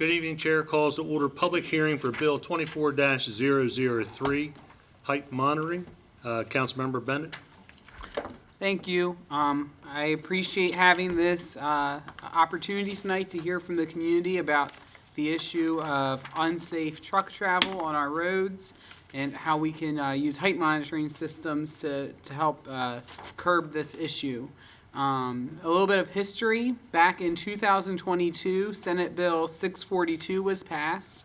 Good evening, Chair. Calls to order public hearing for Bill 24-003, height monitoring. Councilmember Bennett. Thank you. I appreciate having this opportunity tonight to hear from the community about the issue of unsafe truck travel on our roads and how we can use height monitoring systems to help curb this issue. A little bit of history. Back in 2022, Senate Bill 642 was passed.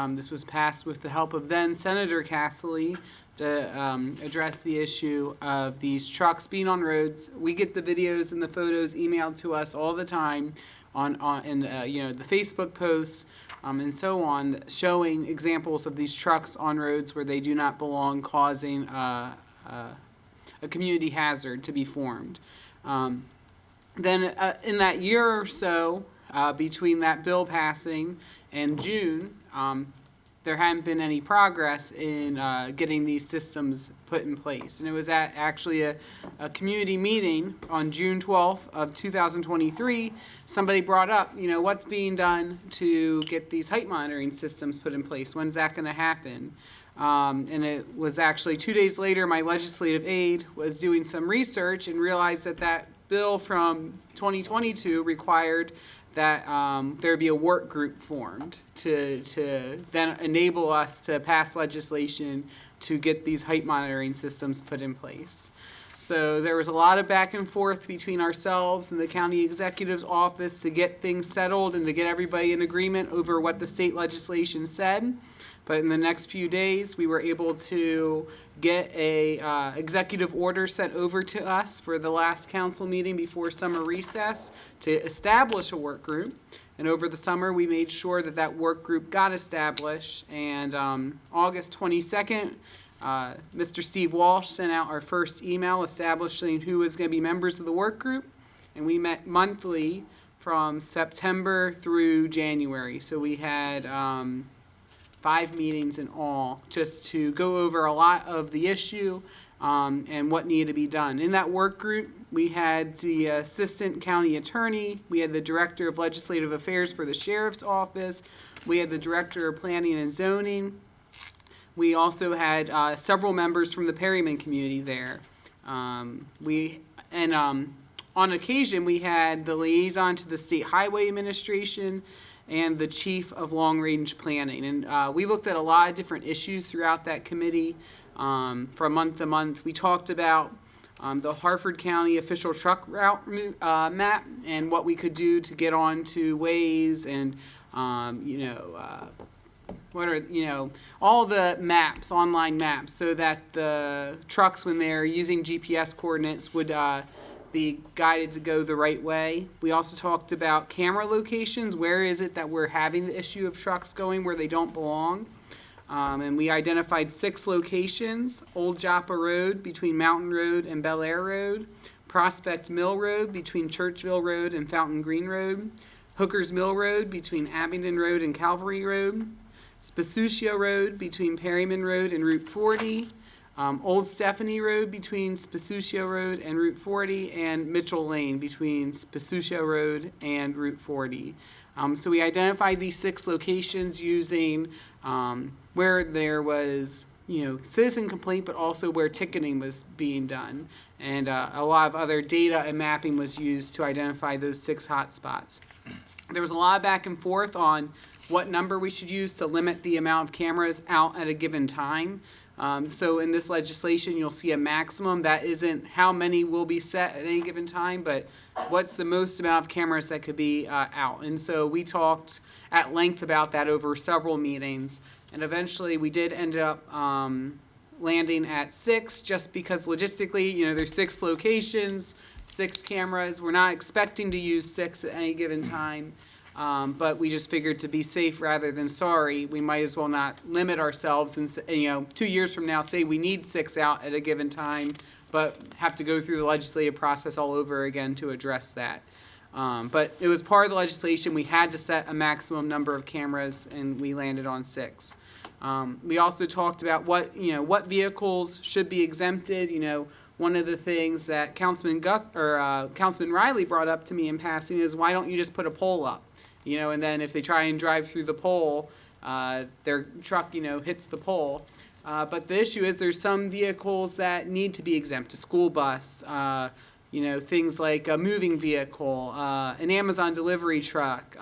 This was passed with the help of then Senator Casserly to address the issue of these trucks being on roads. We get the videos and the photos emailed to us all the time the Facebook posts and so on, showing examples of these trucks on roads where they do not belong, causing a community hazard to be formed. Then in that year or so, between that bill passing and June, there hadn't been any progress in getting these systems put in place. And it was at actually a community meeting on June 12th of 2023, somebody brought up, what's being done to get these height monitoring systems put in place? When's that going to happen? And it was actually 2 days later, my legislative aide was doing some research and realized that bill from 2022 required that there be a work group formed to then enable us to pass legislation to get these height monitoring systems put in place. So there was a lot of back and forth between ourselves and the county executive's office to get things settled and to get everybody in agreement over what the state legislation said. But in the next few days, we were able to get a executive order sent over to us for the last council meeting before summer recess to establish a work group. And over the summer, we made sure that work group got established. And August 22nd, Mr. Steve Walsh sent out our first email establishing who was going to be members of the work group. And we met monthly from September through January. So we had 5 meetings in all, just to go over a lot of the issue and what needed to be done. In that work group, we had the assistant county attorney, we had the director of legislative affairs for the sheriff's office, we had the director of planning and zoning. We also had several members from the Perryman community there. On occasion, we had the liaison to the State Highway Administration and the chief of long-range planning. And we looked at a lot of different issues throughout that committee from month to month. We talked about the Harford County official truck route map and what we could do to get onto Waze and, all the maps, online maps, so that the trucks, when they're using GPS coordinates, would be guided to go the right way. We also talked about camera locations. Where is it that we're having the issue of trucks going where they don't belong? And we identified 6 locations: Old Joppa Road between Mountain Road and Bel Air Road, Prospect Mill Road between Churchville Road and Fountain Green Road, Hooker's Mill Road between Abingdon Road and Calvary Road, Spasucio Road between Perryman Road and Route 40, Old Stephanie Road between Spasucio Road and Route 40, and Mitchell Lane between Spasucio Road and Route 40. So we identified these 6 locations using where there was, citizen complaint, but also where ticketing was being done. And a lot of other data and mapping was used to identify those 6 hot spots. There was a lot of back and forth on what number we should use to limit the amount of cameras out at a given time. So in this legislation, you'll see a maximum. That isn't how many will be set at any given time, but what's the most amount of cameras that could be out. And so we talked at length about that over several meetings. And eventually we did end up landing at 6, just because logistically, there's 6 locations, 6 cameras. We're not expecting to use 6 at any given time. But we just figured, to be safe rather than sorry, we might as well not limit ourselves and, 2 years from now say we need 6 out at a given time, but have to go through the legislative process all over again to address that. But it was part of the legislation. We had to set a maximum number of cameras, and we landed on 6. We also talked about what vehicles should be exempted. One of the things that Councilman Riley brought up to me in passing is, why don't you just put a pole up? and then if they try and drive through the pole, their truck, hits the pole. But the issue is there's some vehicles that need to be exempt, a school bus, things like a moving vehicle, an Amazon delivery truck,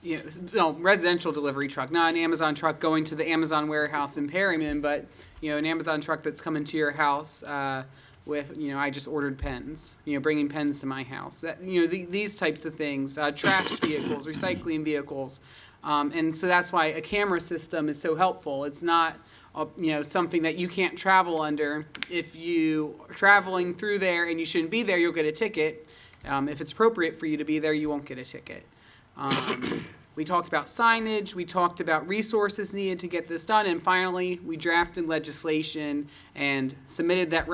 residential delivery truck, not an Amazon truck going to the Amazon warehouse in Perryman, but, an Amazon truck that's coming to your house with, I just ordered pens, bringing pens to my house. That, these types of things, trash vehicles, recycling vehicles. And so that's why a camera system is so helpful. It's not, something that you can't travel under. If you are traveling through there and you shouldn't be there, you'll get a ticket. If it's appropriate for you to be there, you won't get a ticket. We talked about signage, we talked about resources needed to get this done, and finally, we drafted legislation and submitted that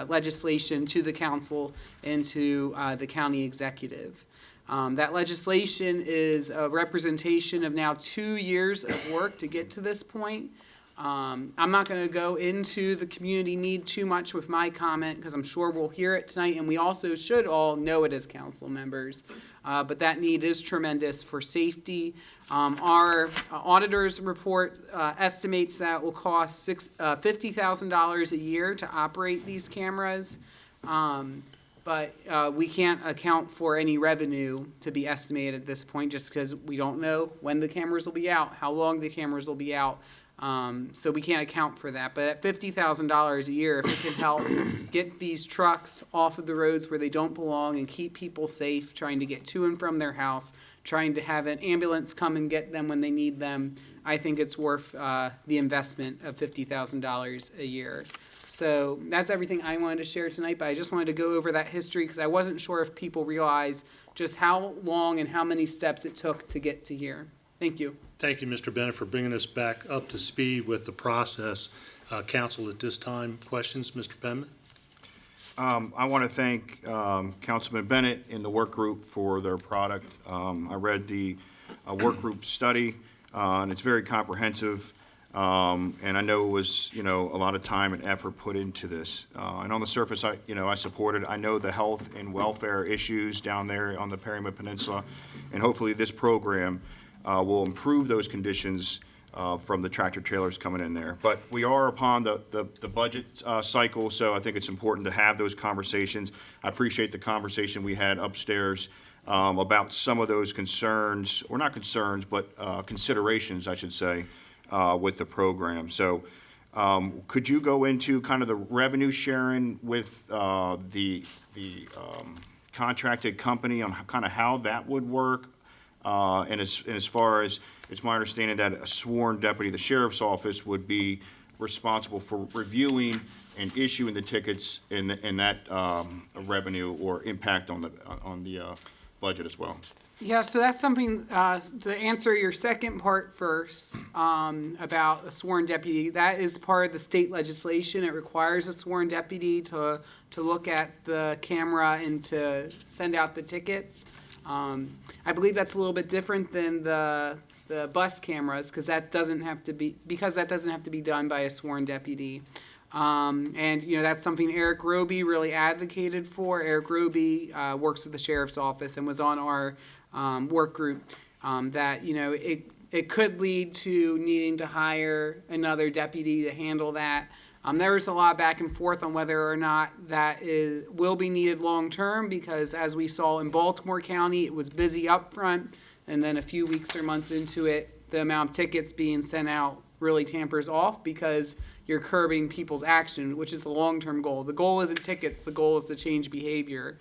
legislation to the council and to the county executive. That legislation is a representation of now 2 years of work to get to this point. I'm not going to go into the community need too much with my comment because I'm sure we'll hear it tonight, and we also should all know it as council members. But that need is tremendous for safety. Our auditor's report estimates that it will cost $50,000 a year to operate these cameras. But we can't account for any revenue to be estimated at this point just because we don't know when the cameras will be out, how long the cameras will be out. So we can't account for that. But at $50,000 a year, if it can help get these trucks off of the roads where they don't belong and keep people safe, trying to get to and from their house, trying to have an ambulance come and get them when they need them, I think it's worth the investment of $50,000 a year. So that's everything I wanted to share tonight, but I just wanted to go over that history because I wasn't sure if people realize just how long and how many steps it took to get to here. Thank you. Thank you, Mr. Bennett, for bringing us back up to speed with the process. Council, at this time, questions? Mr. Penman? I want to thank Councilman Bennett and the work group for their product. I read the work group study, and it's very comprehensive. And I know it was, a lot of time and effort put into this. And on the surface, I support it. I know the health and welfare issues down there on the Perryman Peninsula, and hopefully this program will improve those conditions from the tractor trailers coming in there. But we are upon the budget cycle, so I think it's important to have those conversations. I appreciate the conversation we had upstairs about some of those concerns, or not concerns, but considerations, I should say, with the program. So could you go into kind of the revenue sharing with the contracted company on kind of how that would work? And as far as, it's my understanding that a sworn deputy, the sheriff's office, would be responsible for reviewing and issuing the tickets and that revenue or impact on the budget as well. Yeah, so that's something, to answer your second part first, about a sworn deputy, that is part of the state legislation. It requires a sworn deputy to look at the camera and to send out the tickets. I believe that's a little bit different than the bus cameras, because that doesn't have to be done by a sworn deputy. And that's something Eric Roby really advocated for. Eric Roby works at the sheriff's office and was on our work group. That it could lead to needing to hire another deputy to handle that. There was a lot back and forth on whether or not that will be needed long term, because as we saw in Baltimore County, it was busy up front, and then a few weeks or months into it, the amount of tickets being sent out really tampers off because you're curbing people's action, which is the long term goal. The goal isn't tickets, the goal is to change behavior.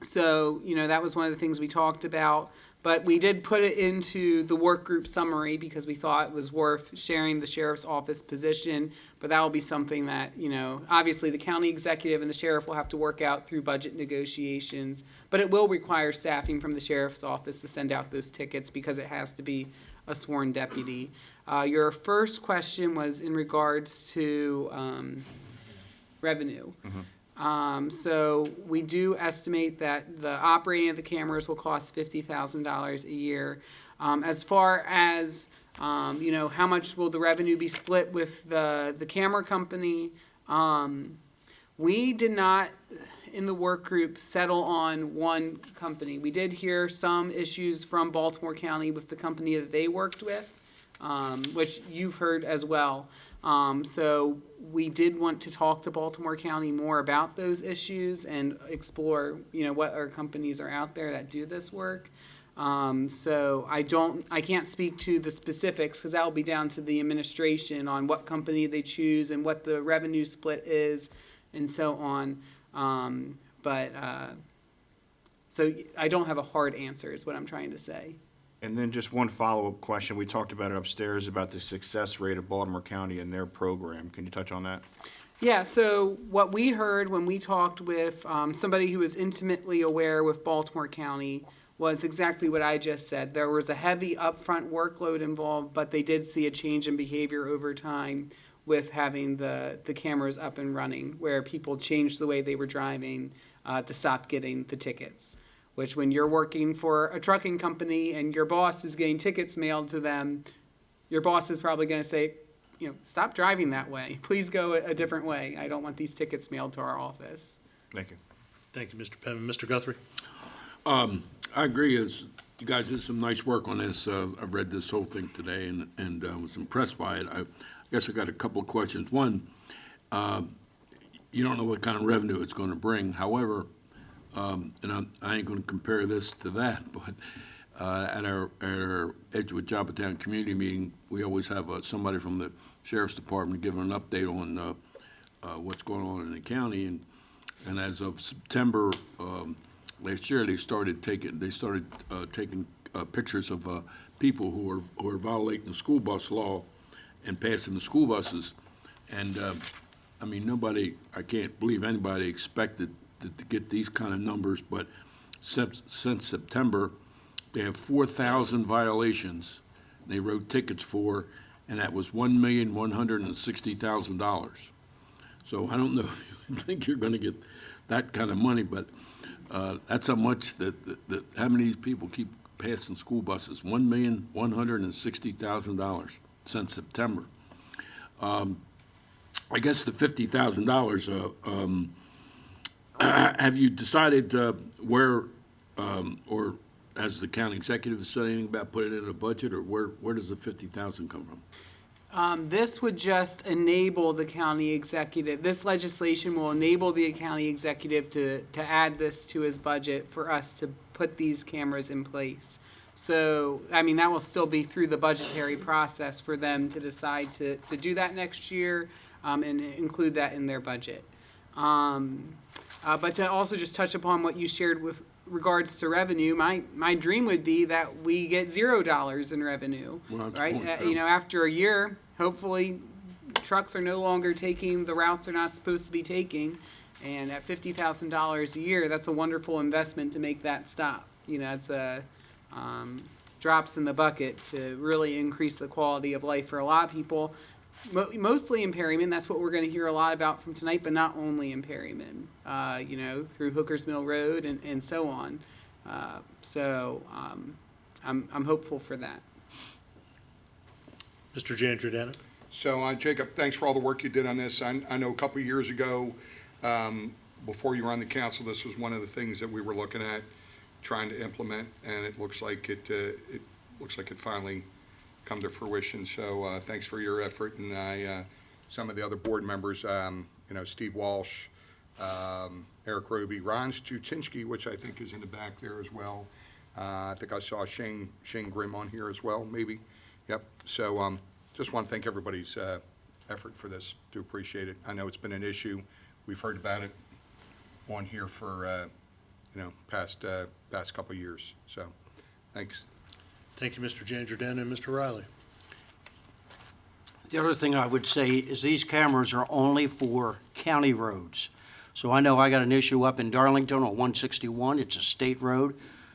So that was one of the things we talked about. But we did put it into the work group summary because we thought it was worth sharing the sheriff's office position. But that will be something that, obviously the county executive and the sheriff will have to work out through budget negotiations. But it will require staffing from the sheriff's office to send out those tickets because it has to be a sworn deputy. Your first question was in regards to revenue. Mm-hmm. So we do estimate that the operating of the cameras will cost $50,000 a year. As far as, how much will the revenue be split with the camera company, we did not in the work group settle on one company. We did hear some issues from Baltimore County with the company that they worked with, which you've heard as well. So we did want to talk to Baltimore County more about those issues and explore, what other companies are out there that do this work. So I can't speak to the specifics because that will be down to the administration on what company they choose and what the revenue split is and so on. So I don't have a hard answer is what I'm trying to say. And then just one follow-up question. We talked about it upstairs, about the success rate of Baltimore County and their program. Can you touch on that? Yeah, so what we heard when we talked with somebody who was intimately aware with Baltimore County was exactly what I just said. There was a heavy upfront workload involved, but they did see a change in behavior over time with having the cameras up and running, where people changed the way they were driving to stop getting the tickets. Which when you're working for a trucking company and your boss is getting tickets mailed to them, your boss is probably going to say, stop driving that way. Please go a different way. I don't want these tickets mailed to our office. Thank you. Thank you, Mr. Penman. Mr. Guthrie? I agree. You guys did some nice work on this. I've read this whole thing today and was impressed by it. I guess I got a couple of questions. One, you don't know what kind of revenue it's going to bring. However, and I ain't going to compare this to that, but at our Edgewood Joppatown community meeting, we always have somebody from the sheriff's department giving an update on what's going on in the county. And as of September last year, they started taking pictures of people who are violating the school bus law and passing the school buses. And I can't believe anybody expected to get these kind of numbers, but since September, they have 4,000 violations they wrote tickets for, and that was $1,160,000. So I don't know if you think you're going to get that kind of money, but that's how much how many people keep passing school buses? $1,160,000 since September. I guess the $50,000. Have you decided where, or has the county executive said anything about putting it in a budget, or where does the $50,000 come from? This would just enable the county executive. This legislation will enable the county executive to add this to his budget for us to put these cameras in place. So, that will still be through the budgetary process for them to decide to do that next year and include that in their budget. But to also just touch upon what you shared with regards to revenue, my dream would be that we get $0 in revenue, Well, that's right? the point, After a year, hopefully trucks are no longer taking the routes they're not supposed to be taking. And at $50,000 a year, that's a wonderful investment to make that stop. It's a drops in the bucket to really increase the quality of life for a lot of people. Mostly in Perryman, that's what we're going to hear a lot about from tonight, but not only in Perryman, through Hooker's Mill Road and so on. I'm hopeful for that. Mr. Giangiordano? So, Jacob, thanks for all the work you did on this. I know a couple of years ago, before you were on the council, this was one of the things that we were looking at, trying to implement, and it looks like it finally come to fruition. So thanks for your effort, and some of the other board members, Steve Walsh, Eric Roby, Ron Stutinski, which I think is in the back there as well. I think I saw Shane Grimm on here as well, maybe. Yep. So just want to thank everybody's effort for this. Do appreciate it. I know it's been an issue. We've heard about it on here for past couple of years. So thanks. Thank you, Mr. Giangiordano. And Mr. Riley? The other thing I would say is these cameras are only for county roads. So I know I got an issue up in Darlington on 161. It's a state road.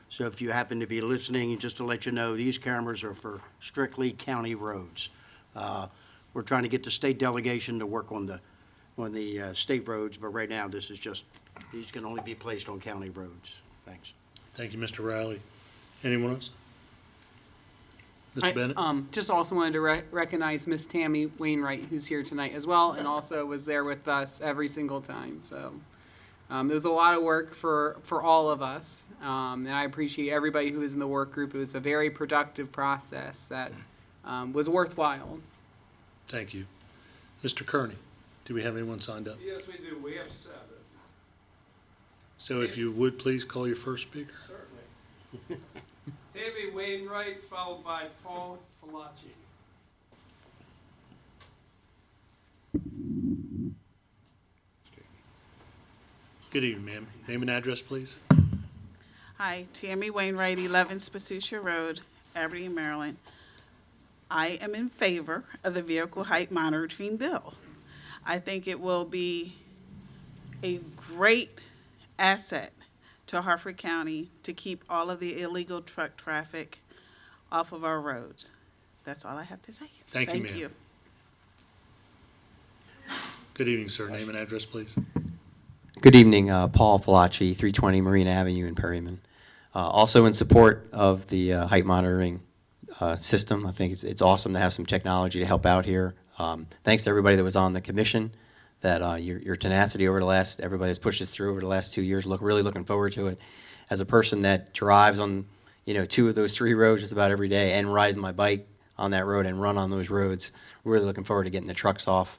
So if you happen to be listening, just to let you know, these cameras are for strictly county roads. We're trying to get the state delegation to work on the state roads, but right now these can only be placed on county roads. Thanks. Thank you, Mr. Riley. Anyone else? Mr. Bennett? Just also wanted to recognize Miss Tammy Wainwright, who's here tonight as well, and also was there with us every single time. So It was a lot of work for all of us, and I appreciate everybody who was in the work group. It was a very productive process that was worthwhile. Thank you. Mr. Kearney, do we have anyone signed up? Yes, we do. We have 7. So if you would, please call your first speaker. Certainly. Tammy Wainwright, followed by Paul Palacci. Good evening, ma'am. Name and address, please. Hi, Tammy Wainwright, 11 Spasucia Road, Aberdeen, Maryland. I am in favor of the vehicle height monitoring bill. I think it will be a great asset to Harford County to keep all of the illegal truck traffic off of our roads. That's all I have to say. Thank you, ma'am. Good evening, sir. Name and address, please. Good evening, Paul Falacci, 320 Marine Avenue in Perryman. Also in support of the height monitoring system. I think it's awesome to have some technology to help out here. Thanks to everybody that was on the commission, that your tenacity over the last, everybody has pushed us through over the last 2 years. Really looking forward to it. As a person that drives on 2 of those 3 roads just about every day and rides my bike on that road and run on those roads, really looking forward to getting the trucks off.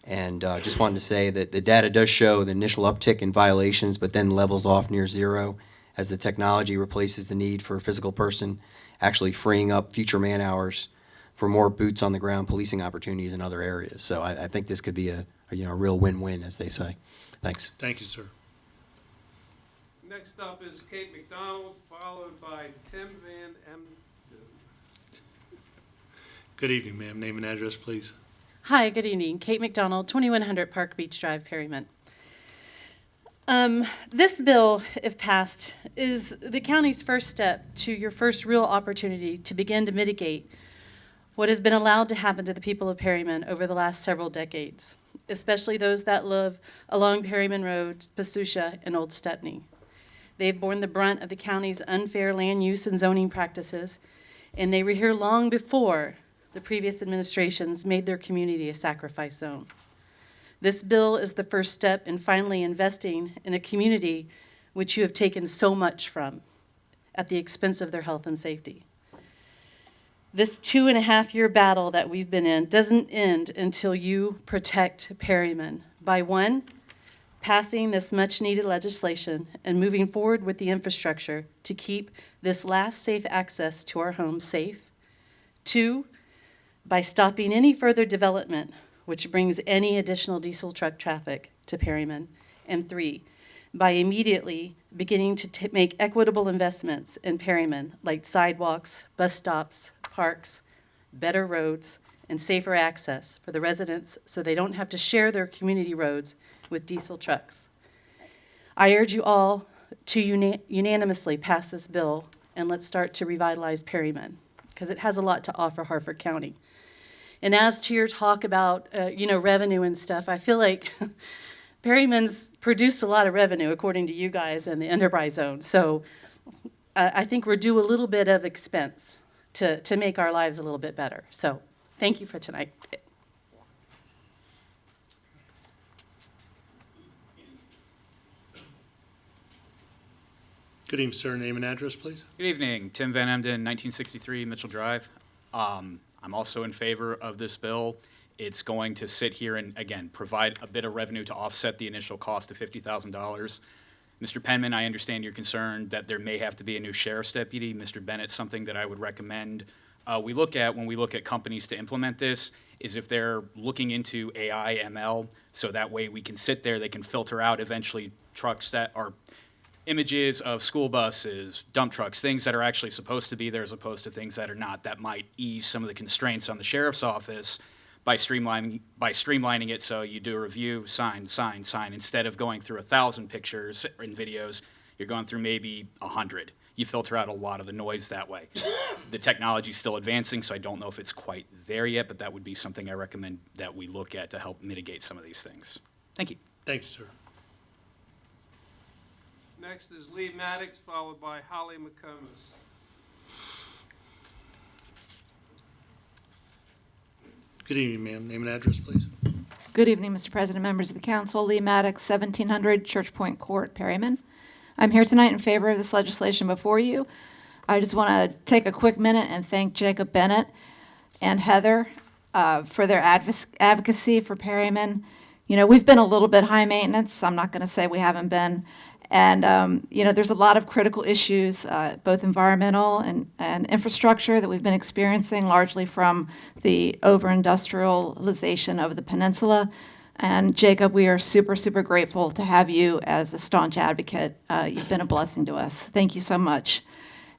Just wanted to say that the data does show the initial uptick in violations, but then levels off near zero as the technology replaces the need for a physical person, actually freeing up future man hours for more boots on the ground policing opportunities in other areas. So I think this could be a real win-win, as they say. Thanks. Thank you, sir. Next up is Kate McDonald, followed by Tim Van Emden. Good evening, ma'am. Name and address, please. Hi, good evening. Kate McDonald, 2100 Park Beach Drive, Perryman. This bill, if passed, is the county's first step to your first real opportunity to begin to mitigate what has been allowed to happen to the people of Perryman over the last several decades, especially those that live along Perryman Road, Spasucia, and Old Stepney. They've borne the brunt of the county's unfair land use and zoning practices, and they were here long before the previous administrations made their community a sacrifice zone. This bill is the first step in finally investing in a community which you have taken so much from at the expense of their health and safety. This 2.5-year battle that we've been in doesn't end until you protect Perryman by 1, passing this much-needed legislation and moving forward with the infrastructure to keep this last safe access to our homes safe. 2, by stopping any further development which brings any additional diesel truck traffic to Perryman. And 3, by immediately beginning to make equitable investments in Perryman, like sidewalks, bus stops, parks, better roads, and safer access for the residents so they don't have to share their community roads with diesel trucks. I urge you all to unanimously pass this bill, and let's start to revitalize Perryman, because it has a lot to offer Harford County. And as to your talk about, revenue and stuff, I feel like Perryman's produced a lot of revenue, according to you guys, and the enterprise zone. So I think we're due a little bit of expense to make our lives a little bit better. So thank you for tonight. Good evening, sir. Name and address, please. Good evening, Tim Van Emden, 1963 Mitchell Drive. I'm also in favor of this bill. It's going to sit here and, again, provide a bit of revenue to offset the initial cost of $50,000. Mr. Penman, I understand your concern that there may have to be a new sheriff's deputy. Mr. Bennett, something that I would recommend when we look at companies to implement this is if they're looking into AI, ML, so that way we can sit there, they can filter out eventually trucks that are images of school buses, dump trucks, things that are actually supposed to be there as opposed to things that are not. That might ease some of the constraints on the sheriff's office by streamlining it so you do a review, sign, instead of going through 1,000 pictures and videos, you're going through maybe 100. You filter out a lot of the noise that way. The technology's still advancing, so I don't know if it's quite there yet, but that would be something I recommend that we look at to help mitigate some of these things. Thank you. Thank you, sir. Next is Lee Maddox, followed by Holly McComas. Good evening, ma'am. Name and address, please. Good evening, Mr. President, members of the council. Lee Maddox, 1700 Church Point Court, Perryman. I'm here tonight in favor of this legislation before you. I just want to take a quick minute and thank Jacob Bennett and Heather for their advocacy for Perryman. You know, we've been a little bit high maintenance. I'm not going to say we haven't been. And, you know, there's a lot of critical issues, both environmental and infrastructure that we've been experiencing largely from the over-industrialization of the peninsula. And Jacob, we are super, super grateful to have you as a staunch advocate. You've been a blessing to us. Thank you so much.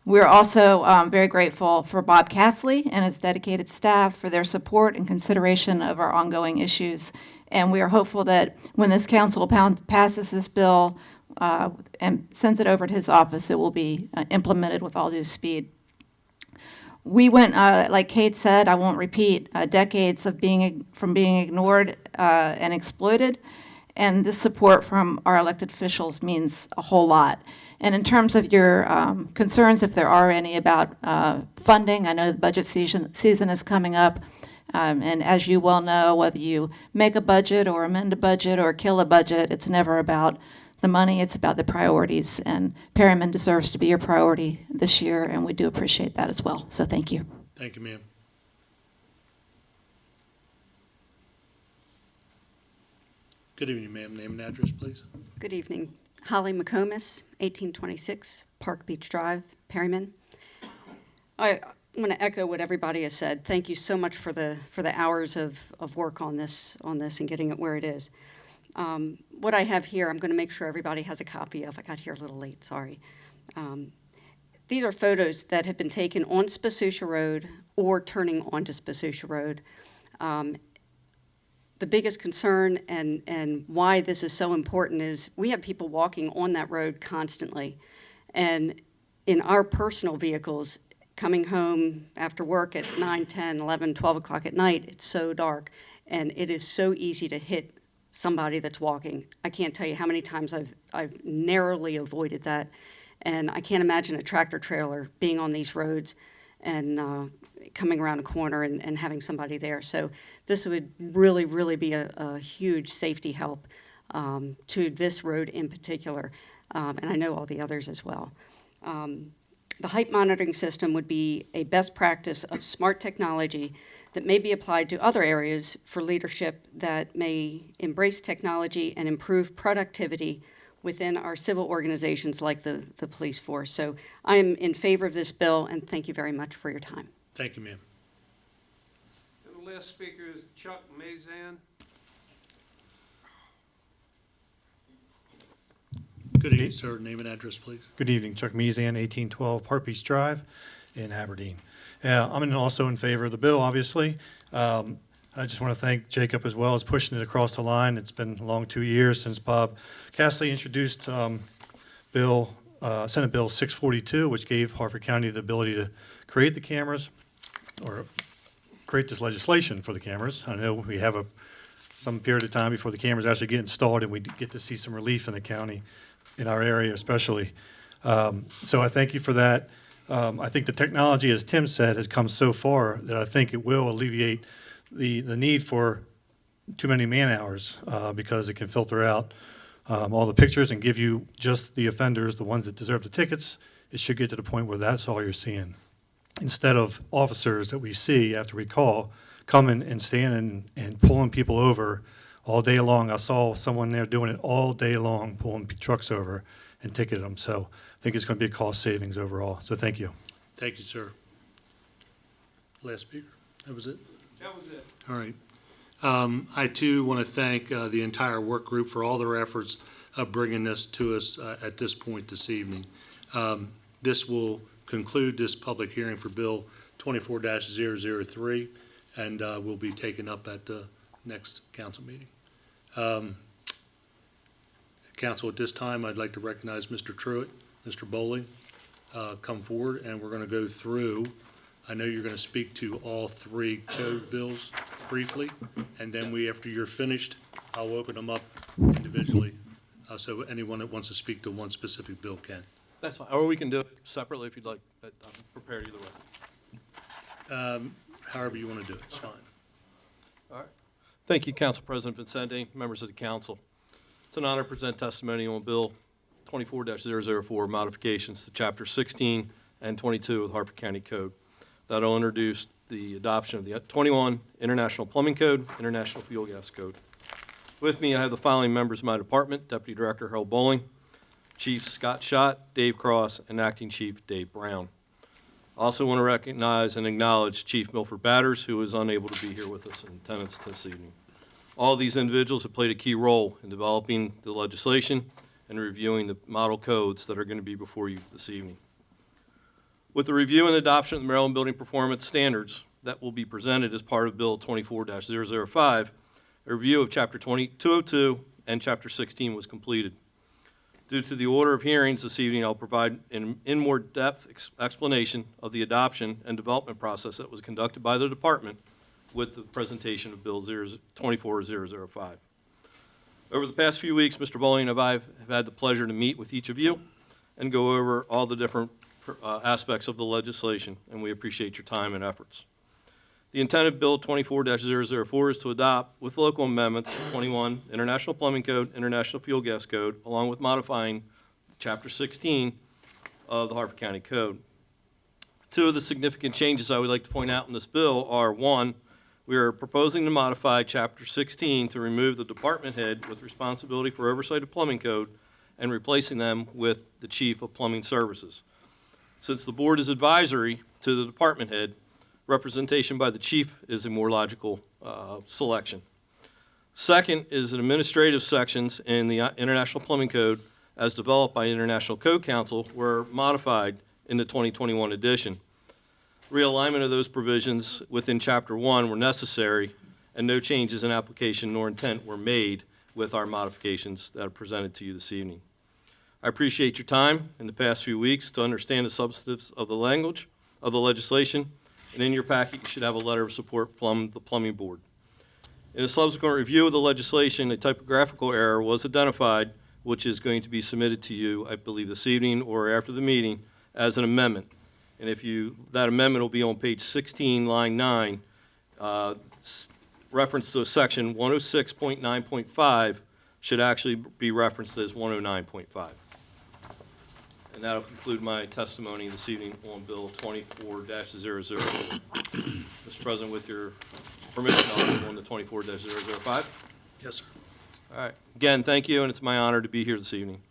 We're also very grateful for Bob Castley and his dedicated staff for their support and consideration of our ongoing issues. And we are hopeful that when this council passes this bill, and sends it over to his office, it will be implemented with all due speed. We went, like Kate said, I won't repeat, decades of being ignored and exploited, and this support from our elected officials means a whole lot. And in terms of your concerns, if there are any about funding, I know the budget season is coming up. And as you well know, whether you make a budget or amend a budget or kill a budget, it's never about the money, it's about the priorities, and Perryman deserves to be your priority this year, and we do appreciate that as well. So thank you. Thank you, ma'am. Good evening, ma'am. Name and address, please. Good evening. Holly McComas, 1826 Park Beach Drive, Perryman. I want to echo what everybody has said. Thank you so much for the hours of work on this and getting it where it is. What I have here, I'm going to make sure everybody has a copy of. I got here a little late, sorry. These are photos that have been taken on Spasucia Road or turning onto Spasucia Road. The biggest concern and why this is so important is we have people walking on that road constantly. And in our personal vehicles, coming home after work at 9, 10, 11, 12 o'clock at night, it's so dark. And it is so easy to hit somebody that's walking. I can't tell you how many times I've narrowly avoided that. And I can't imagine a tractor trailer being on these roads and coming around a corner and having somebody there. So this would really, really be a huge safety help to this road in particular. And I know all the others as well. The height monitoring system would be a best practice of smart technology that may be applied to other areas for leadership that may embrace technology and improve productivity within our civil organizations like the police force. So I am in favor of this bill, and thank you very much for your time. Thank you, ma'am. And the last speaker is Chuck Mazan. Good evening, sir. Name and address, please. Good evening, Chuck Mezan, 1812 Park Beach Drive in Aberdeen. I'm also in favor of the bill, obviously. I just want to thank Jacob as well as pushing it across the line. It's been a long 2 years since Bob Castley introduced Senate Bill 642, which gave Harford County the ability to create the cameras or create this legislation for the cameras. I know we have some period of time before the cameras actually get installed and we get to see some relief in the county, in our area especially. So I thank you for that. I think the technology, as Tim said, has come so far that I think it will alleviate the need for too many man-hours because it can filter out all the pictures and give you just the offenders, the ones that deserve the tickets. It should get to the point where that's all you're seeing. Instead of officers that we see after we call coming and standing and pulling people over all day long. I saw someone there doing it all day long, pulling trucks over and ticketed them. So I think it's going to be a cost savings overall. So thank you. Thank you, sir. Last speaker. That was it? That was it. All right. I, too, want to thank the entire work group for all their efforts of bringing this to us at this point this evening. This will conclude this public hearing for Bill 24-003 and will be taken up at the next council meeting. Council, at this time, I'd like to recognize Mr. Truitt, Mr. Bowling, come forward, and we're going to go through. I know you're going to speak to all three code bills briefly, and then after you're finished, I'll open them up individually, so anyone that wants to speak to one specific bill can. That's fine, or we can do it separately if you'd like, but I'm prepared either way. However you want to do it, it's fine. All right. Thank you, Council President Vincente, members of the council. It's an honor to present testimony on Bill 24-004, modifications to Chapter 16 and 22 of the Harford County Code. That will introduce the adoption of the 21 International Plumbing Code, International Fuel Gas Code. With me, I have the following members of my department: Deputy Director Harold Bowling, Chief Scott Schott, Dave Cross, and Acting Chief Dave Brown. I also want to recognize and acknowledge Chief Milford Batters, who is unable to be here with us in attendance this evening. All these individuals have played a key role in developing the legislation and reviewing the model codes that are going to be before you this evening. With the review and adoption of the Maryland Building Performance Standards that will be presented as part of Bill 24-005, a review of Chapter 202 and Chapter 16 was completed. Due to the order of hearings this evening, I'll provide in more depth explanation of the adoption and development process that was conducted by the department with the presentation of Bill 24-005. Over the past few weeks, Mr. Bowling and I have had the pleasure to meet with each of you and go over all the different aspects of the legislation, and we appreciate your time and efforts. The intent of Bill 24-004 is to adopt, with local amendments, 21 International Plumbing Code, International Fuel Gas Code, along with modifying Chapter 16 of the Harford County Code. Two of the significant changes I would like to point out in this bill are: one, we are proposing to modify Chapter 16 to remove the department head with responsibility for oversight of plumbing code and replacing them with the Chief of Plumbing Services. Since the board is advisory to the department head, representation by the chief is a more logical selection. Second is that administrative sections in the International Plumbing Code, as developed by International Code Council, were modified in the 2021 edition. Realignment of those provisions within Chapter 1 were necessary, and no changes in application nor intent were made with our modifications that are presented to you this evening. I appreciate your time in the past few weeks to understand the substance of the language of the legislation, and in your packet you should have a letter of support from the Plumbing Board. In a subsequent review of the legislation, a typographical error was identified, which is going to be submitted to you, I believe, this evening or after the meeting as an amendment. And that amendment will be on page 16, line 9, reference to section 106.9.5 should actually be referenced as 109.5. And that'll conclude my testimony this evening on Bill 24-004. Mr. President, with your permission, I'll move on to 24-005. Yes, sir. All right. Again, thank you, and it's my honor to be here this evening.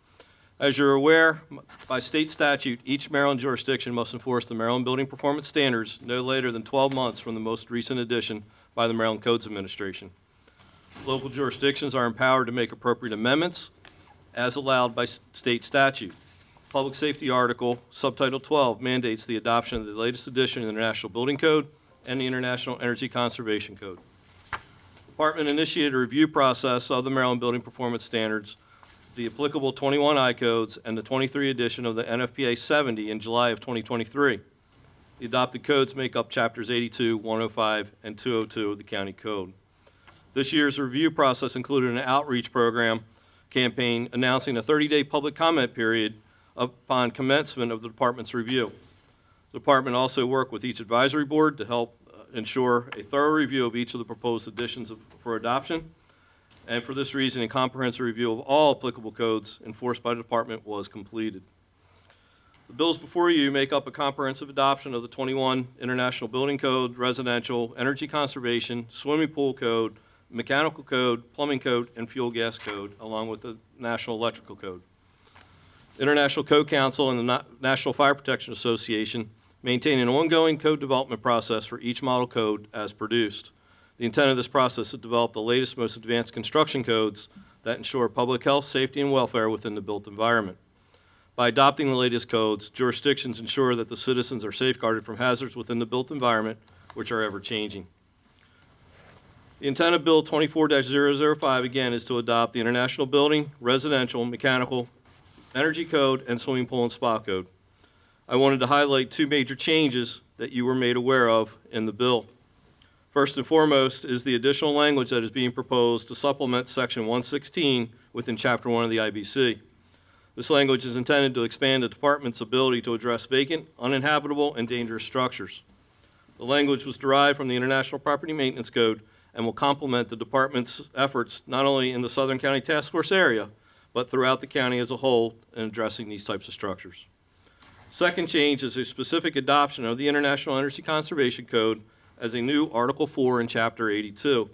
As you're aware, by state statute, each Maryland jurisdiction must enforce the Maryland Building Performance Standards no later than 12 months from the most recent addition by the Maryland Codes Administration. Local jurisdictions are empowered to make appropriate amendments as allowed by state statute. Public Safety Article, Subtitle 12, mandates the adoption of the latest edition of the International Building Code and the International Energy Conservation Code. The Department initiated a review process of the Maryland Building Performance Standards, the applicable 21 I codes, and the 23 edition of the NFPA 70 in July of 2023. The adopted codes make up Chapters 82, 105, and 202 of the County Code. This year's review process included an outreach program campaign announcing a 30-day public comment period upon commencement of the department's review. The department also worked with each advisory board to help ensure a thorough review of each of the proposed additions for adoption. And for this reason, a comprehensive review of all applicable codes enforced by the department was completed. The bills before you make up a comprehensive adoption of the 21 International Building Code, Residential, Energy Conservation, Swimming Pool Code, Mechanical Code, Plumbing Code, and Fuel Gas Code, along with the National Electrical Code. International Code Council and the National Fire Protection Association maintain an ongoing code development process for each model code as produced. The intent of this process is to develop the latest, most advanced construction codes that ensure public health, safety, and welfare within the built environment. By adopting the latest codes, jurisdictions ensure that the citizens are safeguarded from hazards within the built environment, which are ever-changing. The intent of Bill 24-005, again, is to adopt the International Building, Residential, Mechanical, Energy Code, and Swimming Pool and Spa Code. I wanted to highlight two major changes that you were made aware of in the bill. First and foremost is the additional language that is being proposed to supplement Section 116 within Chapter 1 of the IBC. This language is intended to expand the department's ability to address vacant, uninhabitable, and dangerous structures. The language was derived from the International Property Maintenance Code and will complement the department's efforts not only in the Southern County Task Force area, but throughout the county as a whole in addressing these types of structures. Second change is a specific adoption of the International Energy Conservation Code as a new Article 4 in Chapter 82.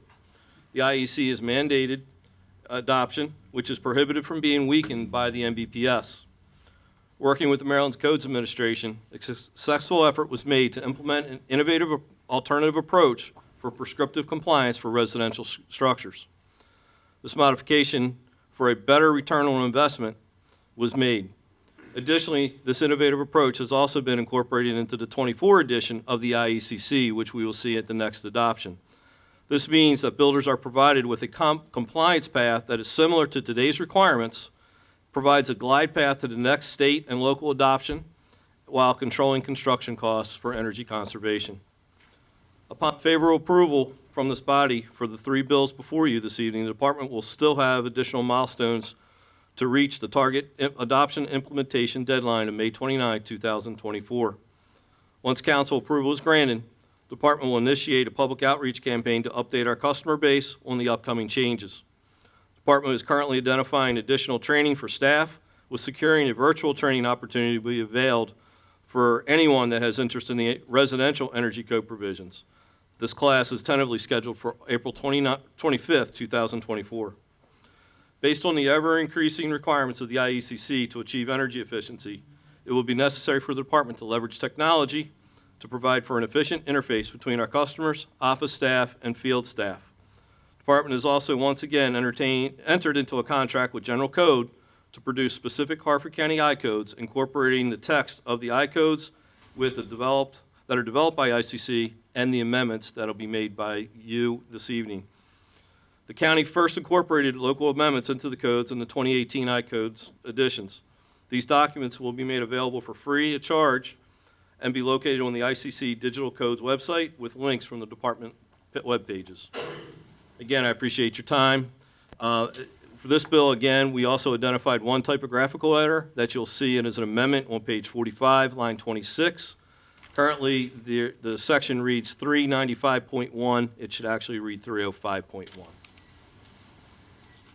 The IEC is mandated adoption, which is prohibited from being weakened by the MBPS. Working with the Maryland Codes Administration, a successful effort was made to implement an innovative alternative approach for prescriptive compliance for residential structures. This modification for a better return on investment was made. Additionally, this innovative approach has also been incorporated into the 24 edition of the IECC, which we will see at the next adoption. This means that builders are provided with a compliance path that is similar to today's requirements, provides a glide path to the next state and local adoption, while controlling construction costs for energy conservation. Upon favorable approval from this body for the three bills before you this evening, the department will still have additional milestones to reach the target adoption implementation deadline of May 29, 2024. Once council approval is granted, the department will initiate a public outreach campaign to update our customer base on the upcoming changes. The department is currently identifying additional training for staff, with securing a virtual training opportunity to be availed for anyone that has interest in the residential energy code provisions. This class is tentatively scheduled for April 25th, 2024. Based on the ever-increasing requirements of the IECC to achieve energy efficiency, it will be necessary for the department to leverage technology to provide for an efficient interface between our customers, office staff, and field staff. The department has also once again entered into a contract with General Code to produce specific Harford County I-codes incorporating the text of the I-codes that are developed by ICC and the amendments that will be made by you this evening. The county first incorporated local amendments into the codes in the 2018 I-codes additions. These documents will be made available for free of charge and be located on the ICC Digital Codes website with links from the department web pages. Again, I appreciate your time. For this bill, again, we also identified one typographical error that you'll see, and as an amendment on page 45, line 26. Currently, the section reads 395.1. It should actually read 305.1.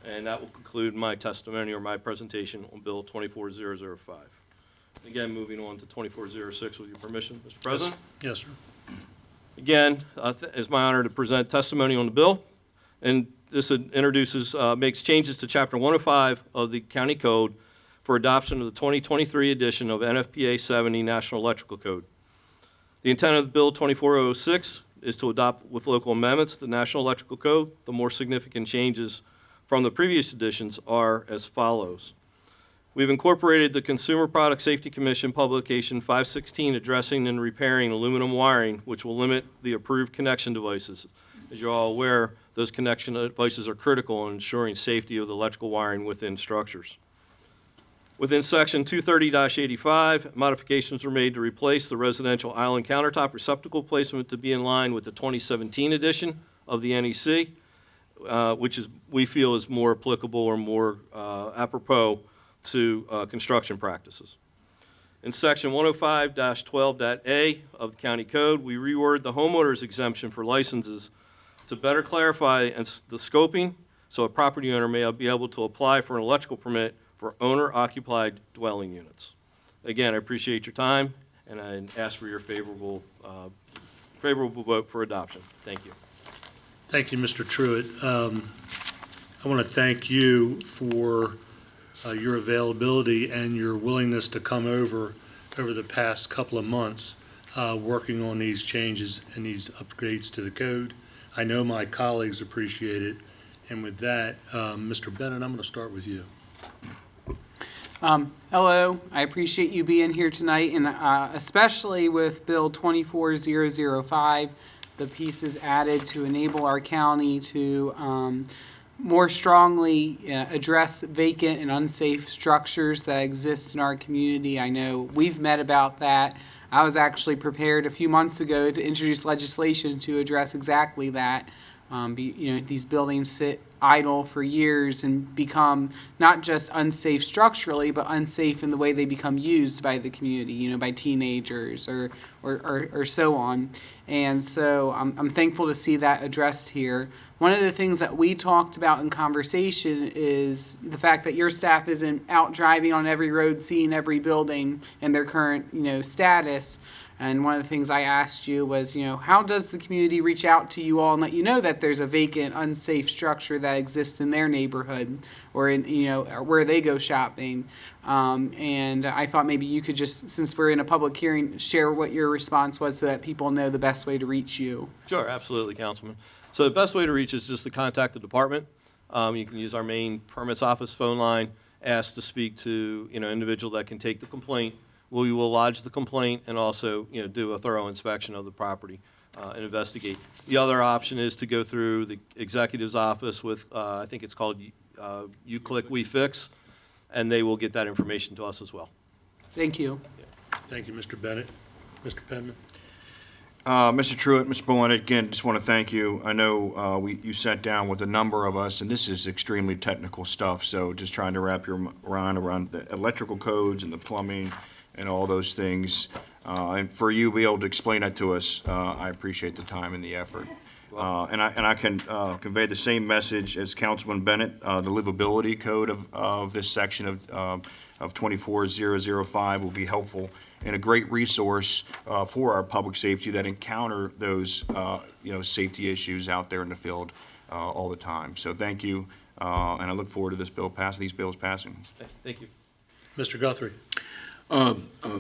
And that will conclude my testimony or my presentation on Bill 24005. Again, moving on to 2406 with your permission, Mr. President. Yes, sir. Again, it's my honor to present testimony on the bill. And this makes changes to Chapter 105 of the County Code for adoption of the 2023 edition of NFPA 70 National Electrical Code. The intent of Bill 2406 is to adopt with local amendments the National Electrical Code. The more significant changes from the previous editions are as follows. We've incorporated the Consumer Product Safety Commission Publication 516 addressing and repairing aluminum wiring, which will limit the approved connection devices. As you're all aware, those connection devices are critical in ensuring safety of the electrical wiring within structures. Within Section 230-85, modifications were made to replace the residential island countertop receptacle placement to be in line with the 2017 edition of the NEC, which we feel is more applicable or more apropos to construction practices. In Section 105-12.A of the County Code, we reword the homeowner's exemption for licenses to better clarify the scoping so a property owner may be able to apply for an electrical permit for owner-occupied dwelling units. Again, I appreciate your time, and I ask for your favorable vote for adoption. Thank you. Thank you, Mr. Truitt. I want to thank you for your availability and your willingness to come over the past couple of months working on these changes and these upgrades to the code. I know my colleagues appreciate it. And with that, Mr. Bennett, I'm going to start with you. Hello, I appreciate you being here tonight, and especially with Bill 24005, the pieces added to enable our county to more strongly address vacant and unsafe structures that exist in our community. I know we've met about that. I was actually prepared a few months ago to introduce legislation to address exactly that. These buildings sit idle for years and become not just unsafe structurally, but unsafe in the way they become used by the community, by teenagers or so on. And so I'm thankful to see that addressed here. One of the things that we talked about in conversation is the fact that your staff isn't out driving on every road, seeing every building and their current, status. And one of the things I asked you was, how does the community reach out to you all and let you know that there's a vacant, unsafe structure that exists in their neighborhood or in, or where they go shopping? And I thought maybe you could just, since we're in a public hearing, share what your response was so that people know the best way to reach you. Sure, absolutely, Councilman. So the best way to reach is just to contact the department. You can use our main permits office phone line, ask to speak to, individual that can take the complaint. We will lodge the complaint and also, do a thorough inspection of the property and investigate. The other option is to go through the executive's office with, I think it's called You Click, We Fix, and they will get that information to us as well. Thank you. Thank you, Mr. Bennett. Mr. Penman? Mr. Truitt, Mr. Bowen, again, just want to thank you. I know you sat down with a number of us, and this is extremely technical stuff, so just trying to wrap your mind around the electrical codes and the plumbing and all those things. And for you to be able to explain that to us, I appreciate the time and the effort. And I can convey the same message as Councilman Bennett. The livability code of this section of 24005 will be helpful and a great resource for our public safety that encounter those safety issues out there in the field all the time. So thank you, and I look forward to these bills passing. Thank you. Mr. Guthrie?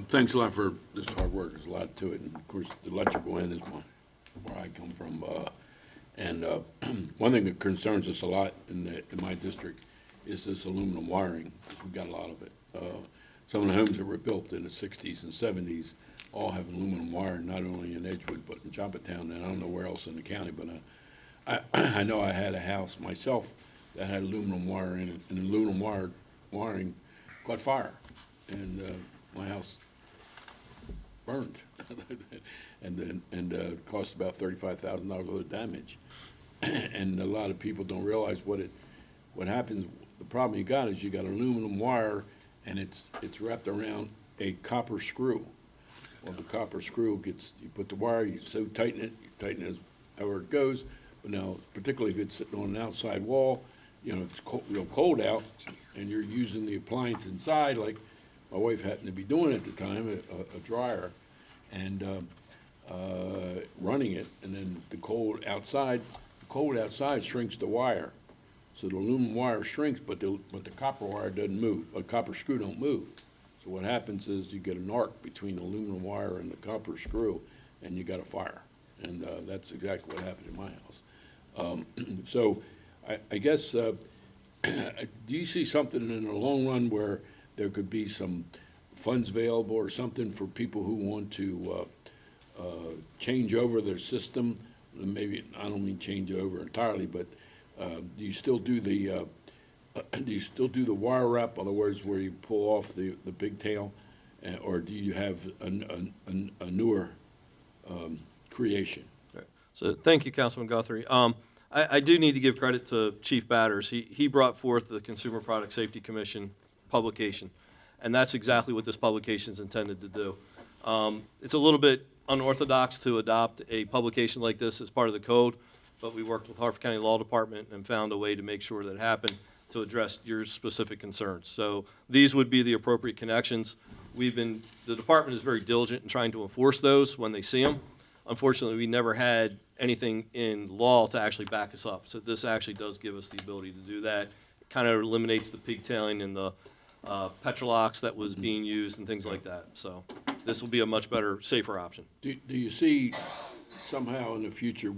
Thanks a lot for this hard work. There's a lot to it, and of course, the electrical end is where I come from. One thing that concerns us a lot in my district is this aluminum wiring, because we've got a lot of it. Some of the homes that were built in the 60s and 70s all have aluminum wiring, not only in Edgewood, but in Joppatown, and I don't know where else in the county, but I know I had a house myself that had aluminum wire in it, and aluminum wiring caught fire, and my house burned, and cost about $35,000 worth of damage. And a lot of people don't realize what happens. The problem you got is you got aluminum wire, and it's wrapped around a copper screw. Well, the copper screw you put the wire, you tighten it as however it goes. But now, particularly if it's sitting on an outside wall, it's real cold out, and you're using the appliance inside, like my wife happened to be doing at the time, a dryer, and running it, and then the cold outside shrinks the wire. So the aluminum wire shrinks, but the copper wire doesn't move. A copper screw don't move. So what happens is you get an arc between the aluminum wire and the copper screw, and you got a fire. And that's exactly what happened in my house. So I guess, do you see something in the long run where there could be some funds available or something for people who want to change over their system? Maybe, I don't mean change it over entirely, but do you still do the wire wrap? In other words, where you pull off the pigtail, or do you have a newer creation? So thank you, Councilman Guthrie. I do need to give credit to Chief Batters. He brought forth the Consumer Product Safety Commission publication, and that's exactly what this publication is intended to do. It's a little bit unorthodox to adopt a publication like this as part of the code, but we worked with Harford County Law Department and found a way to make sure that it happened to address your specific concerns. So these would be the appropriate connections. The department is very diligent in trying to enforce those when they see them. Unfortunately, we never had anything in law to actually back us up. So this actually does give us the ability to do that. It kind of eliminates the pigtailing and the petrolox that was being used and things like that. So this will be a much better, safer option. Do you see somehow in the future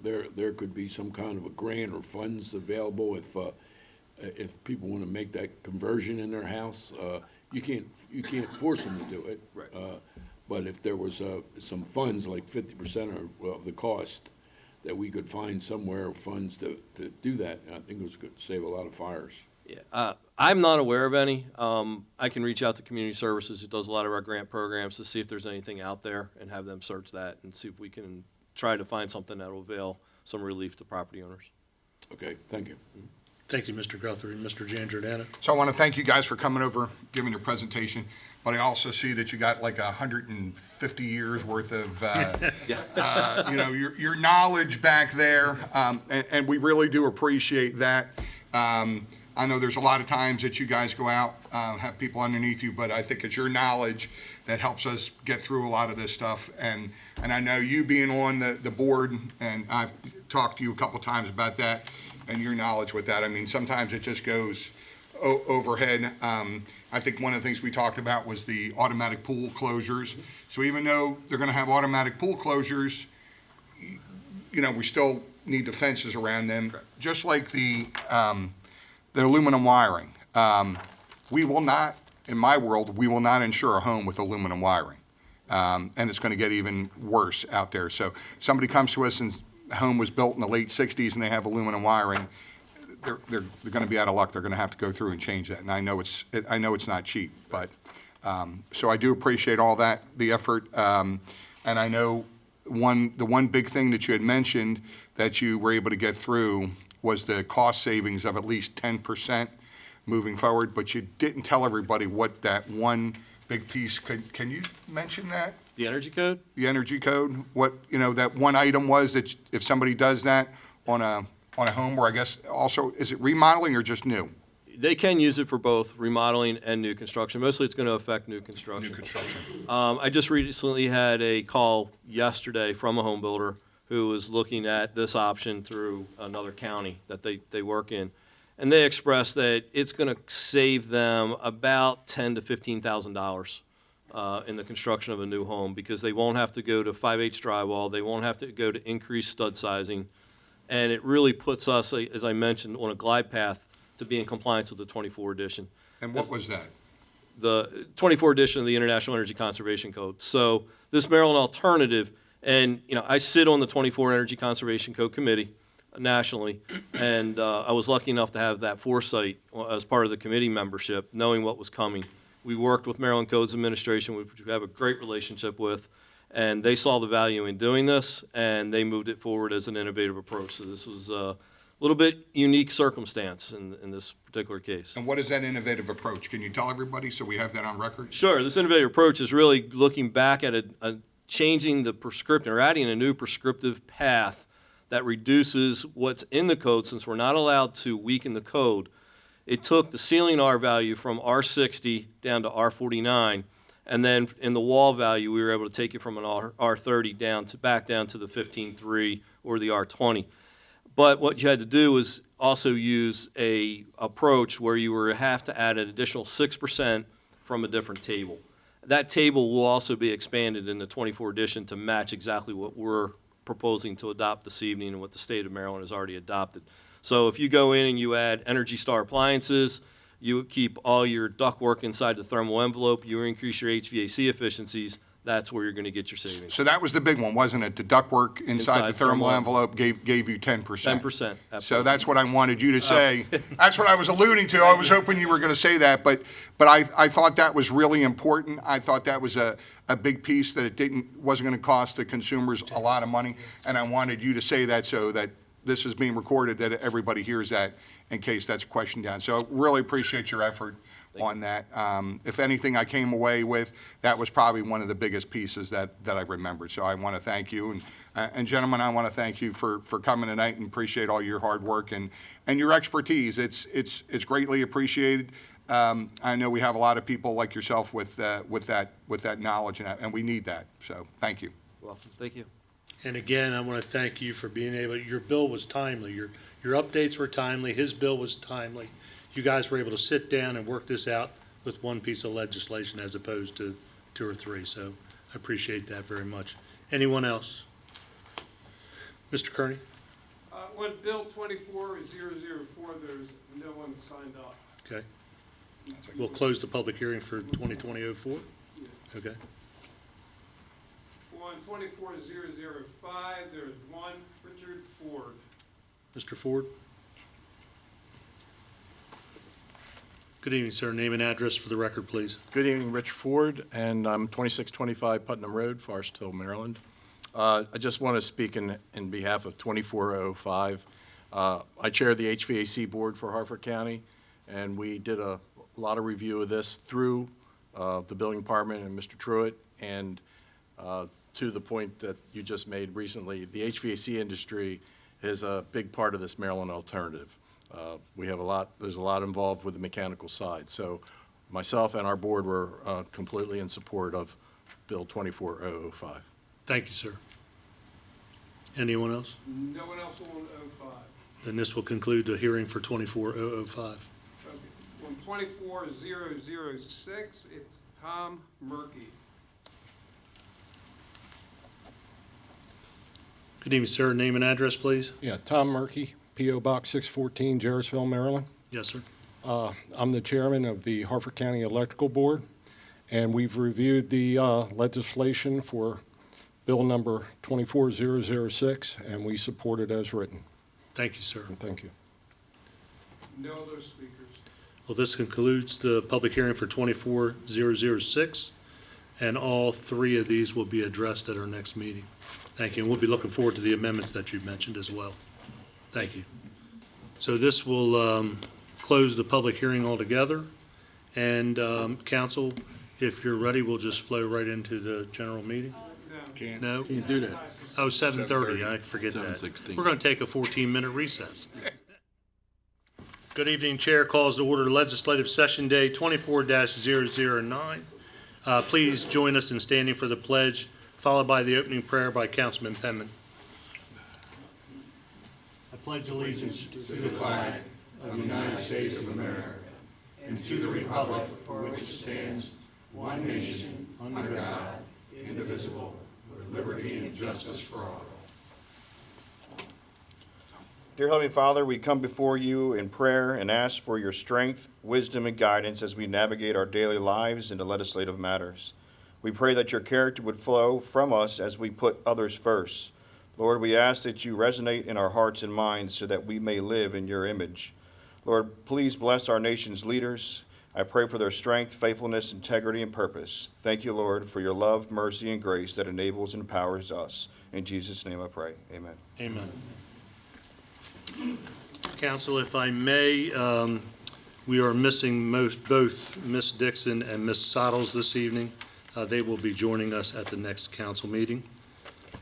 there could be some kind of a grant or funds available if people want to make that conversion in their house? You can't force them to do it. Right. But if there was some funds, like 50% of the cost, that we could find somewhere funds to do that, I think it could save a lot of fires. Yeah, I'm not aware of any. I can reach out to Community Services, who does a lot of our grant programs, to see if there's anything out there and have them search that and see if we can try to find something that will avail some relief to property owners. Okay, thank you. Thank you, Mr. Guthrie. Mr. Giangiordano? So I want to thank you guys for coming over, giving your presentation, but I also see that you got like 150 years worth of, your knowledge back there, and we really do appreciate that. I know there's a lot of times that you guys go out, have people underneath you, but I think it's your knowledge that helps us get through a lot of this stuff. And I know you being on the board, and I've talked to you a couple times about that, and your knowledge with that. I mean, sometimes it just goes overhead. I think one of the things we talked about was the automatic pool closures. So even though they're going to have automatic pool closures, we still need the fences around them, just like the aluminum wiring. We will not, in my world, we will not insure a home with aluminum wiring. And it's going to get even worse out there. So somebody comes to us and the home was built in the late 60s and they have aluminum wiring, they're going to be out of luck. They're going to have to go through and change that. And I know it's not cheap, but so I do appreciate all that, the effort. And I know the one big thing that you had mentioned that you were able to get through was the cost savings of at least 10% moving forward, but you didn't tell everybody what that one big piece can you mention that? The energy code? The energy code, what, that one item was that if somebody does that on a home, or I guess also, is it remodeling or just new? They can use it for both remodeling and new construction. Mostly it's going to affect new construction. New construction. I just recently had a call yesterday from a home builder who was looking at this option through another county that they work in. And they expressed that it's going to save them about $10,000 to $15,000 in the construction of a new home, because they won't have to go to 5/8 drywall, they won't have to go to increased stud sizing, and it really puts us, as I mentioned, on a glide path to be in compliance with the 24 edition. And what was that? The 24 edition of the International Energy Conservation Code. So this Maryland alternative, and I sit on the 24 Energy Conservation Code Committee nationally, and I was lucky enough to have that foresight as part of the committee membership, knowing what was coming. We worked with Maryland Codes Administration, which we have a great relationship with, and they saw the value in doing this, and they moved it forward as an innovative approach. So this was a little bit unique circumstance in this particular case. And what is that innovative approach? Can you tell everybody so we have that on record? Sure. This innovative approach is really looking back at changing the prescriptive, or adding a new prescriptive path that reduces what's in the code, since we're not allowed to weaken the code. It took the ceiling R value from R60 down to R49, and then in the wall value, we were able to take it from an R30 back down to the 15.3 or the R20. But what you had to do was also use a approach where you have to add an additional 6% from a different table. That table will also be expanded in the 24 edition to match exactly what we're proposing to adopt this evening and what the state of Maryland has already adopted. So if you go in and you add Energy Star appliances, you keep all your ductwork inside the thermal envelope, you increase your HVAC efficiencies, that's where you're going to get your savings. So that was the big one, wasn't it? The ductwork inside the thermal envelope gave you 10%. 10%, absolutely. So that's what I wanted you to say. That's what I was alluding to. I was hoping you were going to say that, but I thought that was really important. I thought that was a big piece, that wasn't going to cost the consumers a lot of money, and I wanted you to say that so that this is being recorded, that everybody hears that in case that's a question down. So really appreciate your effort on that. If anything I came away with, that was probably one of the biggest pieces that I remembered. So I want to thank you. And gentlemen, I want to thank you for coming tonight, and appreciate all your hard work and your expertise. It's greatly appreciated. I know we have a lot of people like yourself with that knowledge, and we need that. So thank you. Welcome. Thank you. And again, I want to thank you for being your bill was timely. Your updates were timely. His bill was timely. You guys were able to sit down and work this out with one piece of legislation as opposed to two or three. So I appreciate that very much. Anyone else? Mr. Kearney? On Bill 24004, there's no one signed up. Okay. We'll close the public hearing for 2020-04. Okay. On 24005, there's one, Richard Ford. Mr. Ford? Good evening, sir. Name and address for the record, please. Good evening, Rich Ford, and I'm 2625 Putnam Road, Forest Hill, Maryland. I just want to speak in behalf of 2405. I chair the HVAC board for Harford County, and we did a lot of review of this through the building department and Mr. Truitt, and to the point that you just made recently, the HVAC industry is a big part of this Maryland alternative. There's a lot involved with the mechanical side. So myself and our board were completely in support of Bill 24005. Thank you, sir. Anyone else? No one else on 05. Then this will conclude the hearing for 24005. Okay. On 24006, it's Tom Murky. Good evening, sir. Name and address, please. Yeah, Tom Murky, P.O. Box 614, Jarrettsville, Maryland. Yes, sir. I'm the chairman of the Harford County Electrical Board, and we've reviewed the legislation for Bill number 24006, and we support it as written. Thank you, sir. Thank you. No other speakers. Well, this concludes the public hearing for 24006, and all three of these will be addressed at our next meeting. Thank you, and we'll be looking forward to the amendments that you mentioned as well. Thank you. So this will close the public hearing altogether, and council, if you're ready, we'll just flow right into the general meeting. Can't. No? Can't do that. Oh, 7:30, I forget that. 7:16. We're going to take a 14-minute recess. Good evening, Chair calls to order legislative session day 24-009. Please join us in standing for the pledge, followed by the opening prayer by Councilman Penman. I pledge allegiance to the flag of the United States of America and to the republic for which it stands, one nation, under God, indivisible, with liberty and justice for all. Dear Heavenly Father, we come before you in prayer and ask for your strength, wisdom, and guidance as we navigate our daily lives into legislative matters. We pray that your character would flow from us as we put others first. Lord, we ask that you resonate in our hearts and minds so that we may live in your image. Lord, please bless our nation's leaders. I pray for their strength, faithfulness, integrity, and purpose. Thank you, Lord, for your love, mercy, and grace that enables and empowers us. In Jesus' name I pray. Amen. Amen. Council, if I may, we are missing both Ms. Dixon and Ms. Sottles this evening. They will be joining us at the next council meeting.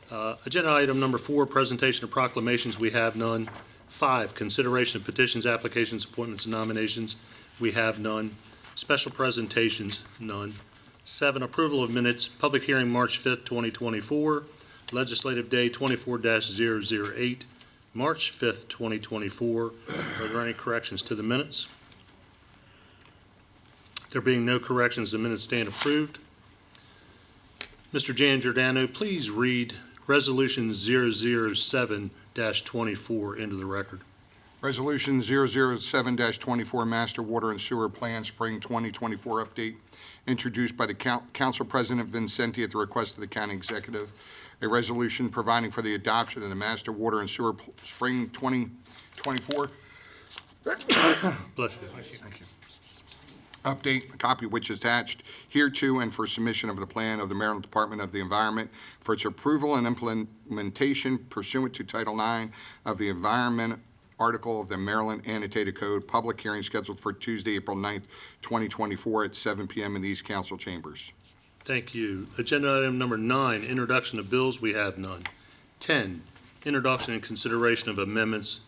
Agenda item number 4, presentation of proclamations. We have none. 5, consideration of petitions, applications, appointments, and nominations. We have none. Special presentations, none. 7, approval of minutes, public hearing March 5th, 2024, legislative day 24-008, March 5th, 2024. Are there any corrections to the minutes? There being no corrections, the minutes stand approved. Mr. Jan Giordano, please read Resolution 007-24 into the record. Resolution 007-24, Master Water and Sewer Plan Spring 2024 update, introduced by the Council President Vincenti at the request of the County Executive. A resolution providing for the adoption of the Master Water and Sewer Spring 2024. Bless you. Thank you. Update, a copy of which is attached hereto and for submission of the plan of the Maryland Department of the Environment for its approval and implementation pursuant to Title IX of the Environment Article of the Maryland Annotated Code. Public hearing scheduled for Tuesday, April 9th, 2024 at 7 p.m. in these council chambers. Thank you. Agenda item number 9, introduction of bills. We have none. 10, introduction and consideration of amendments.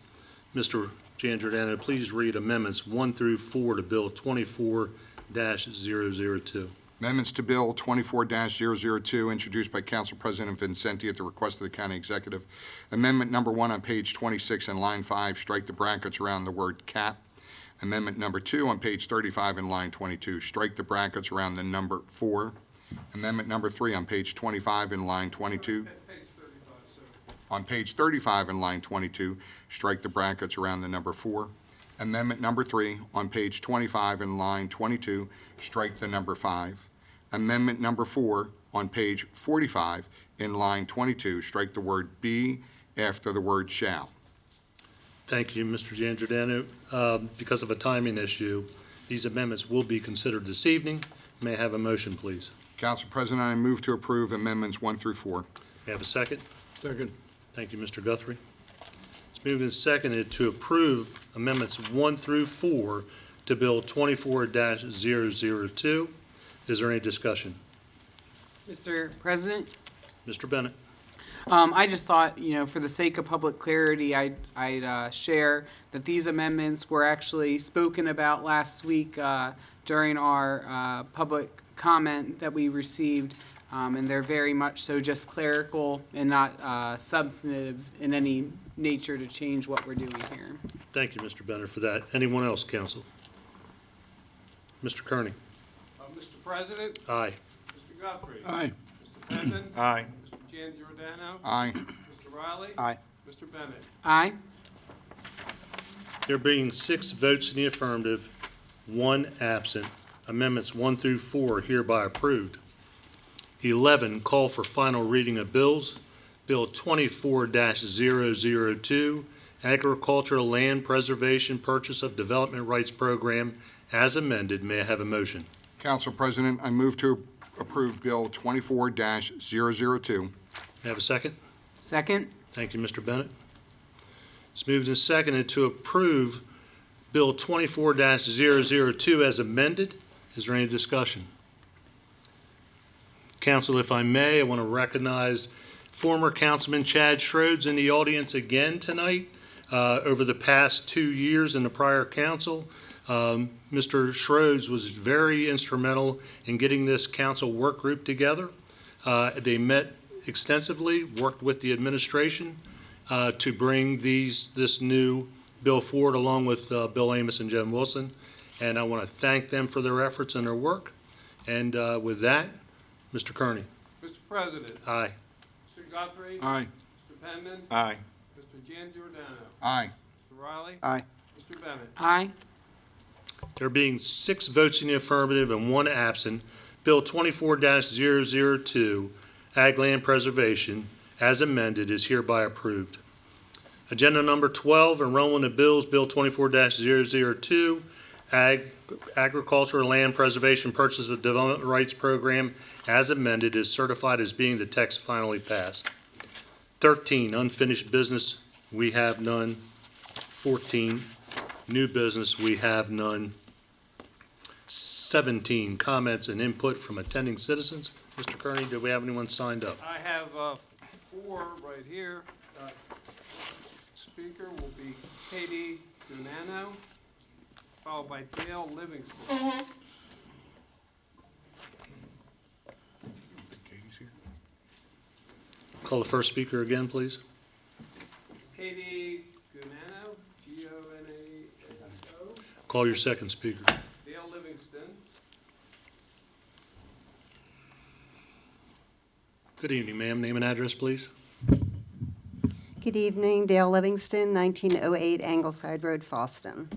Mr. Jan Giordano, please read amendments 1 through 4 to Bill 24-002. Amendments to Bill 24-002, introduced by Council President Vincenti at the request of the County Executive. Amendment number 1 on page 26 in line 5, strike the brackets around the word cap. Amendment number 2 on page 35 in line 22, strike the brackets around the number 4. Amendment number 3 on page 25 in line 22. On page 35 in line 22, strike the brackets around the number 4. Amendment number 3 on page 25 in line 22, strike the number 5. Amendment number 4 on page 45 in line 22, strike the word be after the word shall. Thank you, Mr. Jan Giordano. Because of a timing issue, these amendments will be considered this evening. May I have a motion, please? Council President, I move to approve amendments 1 through 4. May I have a second? Second. Thank you, Mr. Guthrie. It's moved and seconded to approve amendments 1 through 4 to Bill 24-002. Is there any discussion? Mr. President? Mr. Bennett? I just thought, for the sake of public clarity, I'd share that these amendments were actually spoken about last week during our public comment that we received, and they're very much so just clerical and not substantive in any nature to change what we're doing here. Thank you, Mr. Bennett, for that. Anyone else, counsel? Mr. Kearney? Mr. President, Aye. Mr. Guthrie. Aye. Mr. Penman. Aye. Mr. Giangiordano. Aye. Mr. Riley. Aye. Mr. Bennett. Aye. There being 6 votes in the affirmative, 1 absent, amendments 1 through 4 hereby approved. 11, call for final reading of bills. Bill 24-002, Agricultural Land Preservation Purchase of Development Rights Program, as amended. May I have a motion? Council President, I move to approve Bill 24-002. May I have a second? Second? Thank you, Mr. Bennett. It's moved and seconded to approve Bill 24-002 as amended. Is there any discussion? Council, if I may, I want to recognize former Councilman Chad Schroeds in the audience again tonight. Over the past 2 years in the prior council, Mr. Schroeds was very instrumental in getting this council work group together. They met extensively, worked with the administration to bring this new bill forward along with Bill Amos and Jen Wilson. And I want to thank them for their efforts and their work. And with that, Mr. Kearney. Mr. President. Aye. Mr. Guthrie. Aye. Mr. Penman. Aye. Mr. Giangiordano. Aye. Mr. Riley. Aye. Mr. Bennett. Aye. There being 6 votes in the affirmative and 1 absent, Bill 24-002, Ag Land Preservation, as amended, is hereby approved. Agenda number 12, enrollment of bills, Bill 24-002, Agricultural Land Preservation Purchase of Development Rights Program, as amended, is certified as being the text finally passed. 13, unfinished business, we have none. 14, new business, we have none. 17, comments and input from attending citizens. Mr. Kearney, do we have anyone signed up? I have 4 right here. Speaker will be Katie Gunano, followed by Dale Livingston. Call the first speaker again, please. Katie Gunano, Gonano. Call your second speaker. Dale Livingston. Good evening, ma'am. Name and address, please. Good evening, Dale Livingston, 1908 Angleside Road, Fallston.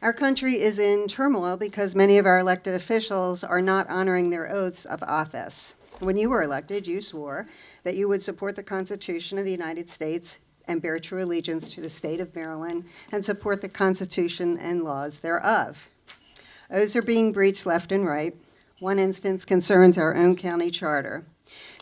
Our country is in turmoil because many of our elected officials are not honoring their oaths of office. When you were elected, you swore that you would support the Constitution of the United States and bear true allegiance to the state of Maryland and support the Constitution and laws thereof. Oaths are being breached left and right. One instance concerns our own county charter.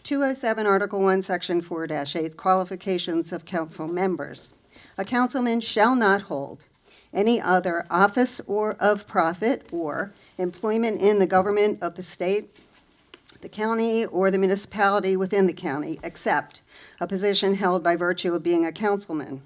207 Article 1, Section 4-8, qualifications of council members. A councilman shall not hold any other office or of profit or employment in the government of the state, the county, or the municipality within the county, except a position held by virtue of being a councilman.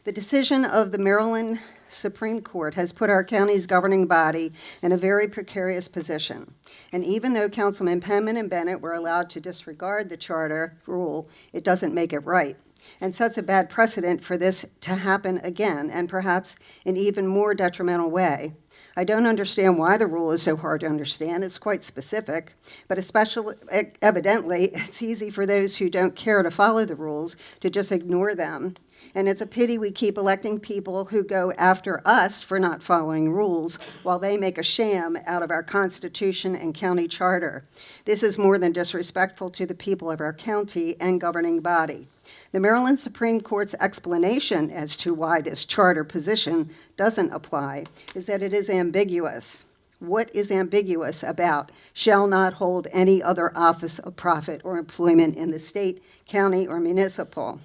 The decision of the Maryland Supreme Court has put our county's governing body in a very precarious position. And even though Councilman Penman and Bennett were allowed to disregard the charter rule, it doesn't make it right, and sets a bad precedent for this to happen again, and perhaps in even more detrimental way. I don't understand why the rule is so hard to understand. It's quite specific, but especially, evidently, it's easy for those who don't care to follow the rules to just ignore them. And it's a pity we keep electing people who go after us for not following rules while they make a sham out of our Constitution and county charter. This is more than disrespectful to the people of our county and governing body. The Maryland Supreme Court's explanation as to why this charter position doesn't apply is that it is ambiguous. What is ambiguous about shall not hold any other office of profit or employment in the state, county, or municipal?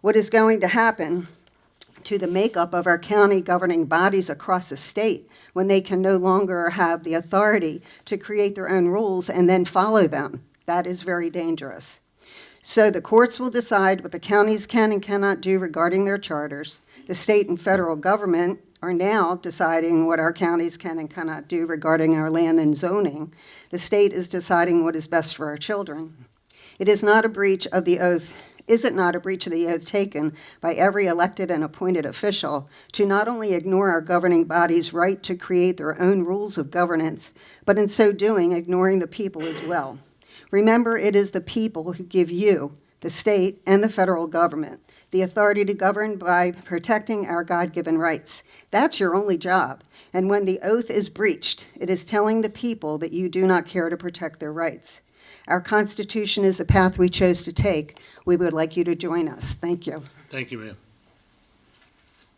What is going to happen to the makeup of our county governing bodies across the state when they can no longer have the authority to create their own rules and then follow them? That is very dangerous. So the courts will decide what the counties can and cannot do regarding their charters. The state and federal government are now deciding what our counties can and cannot do regarding our land and zoning. The state is deciding what is best for our children. It is not a breach of the oath. Is it not a breach of the oath taken by every elected and appointed official to not only ignore our governing body's right to create their own rules of governance, but in so doing, ignoring the people as well? Remember, it is the people who give you, the state and the federal government, the authority to govern by protecting our God-given rights. That's your only job. And when the oath is breached, it is telling the people that you do not care to protect their rights. Our Constitution is the path we chose to take. We would like you to join us. Thank you. Thank you, ma'am.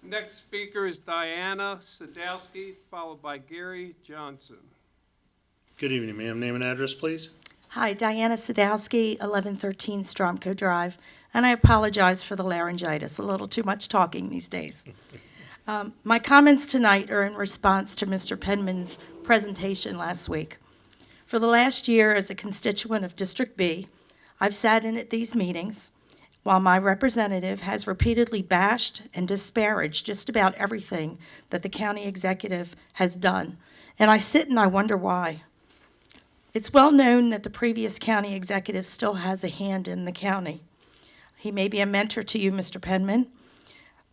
Next speaker is Diana Sadowski, followed by Gary Johnson. Good evening, ma'am. Name and address, please. Hi, Diana Sadowski, 1113 Stromco Drive, and I apologize for the laryngitis, a little too much talking these days. My comments tonight are in response to Mr. Penman's presentation last week. For the last year, as a constituent of District B, I've sat in at these meetings while my representative has repeatedly bashed and disparaged just about everything that the county executive has done, and I sit and I wonder why. It's well known that the previous county executive still has a hand in the county. He may be a mentor to you, Mr. Penman,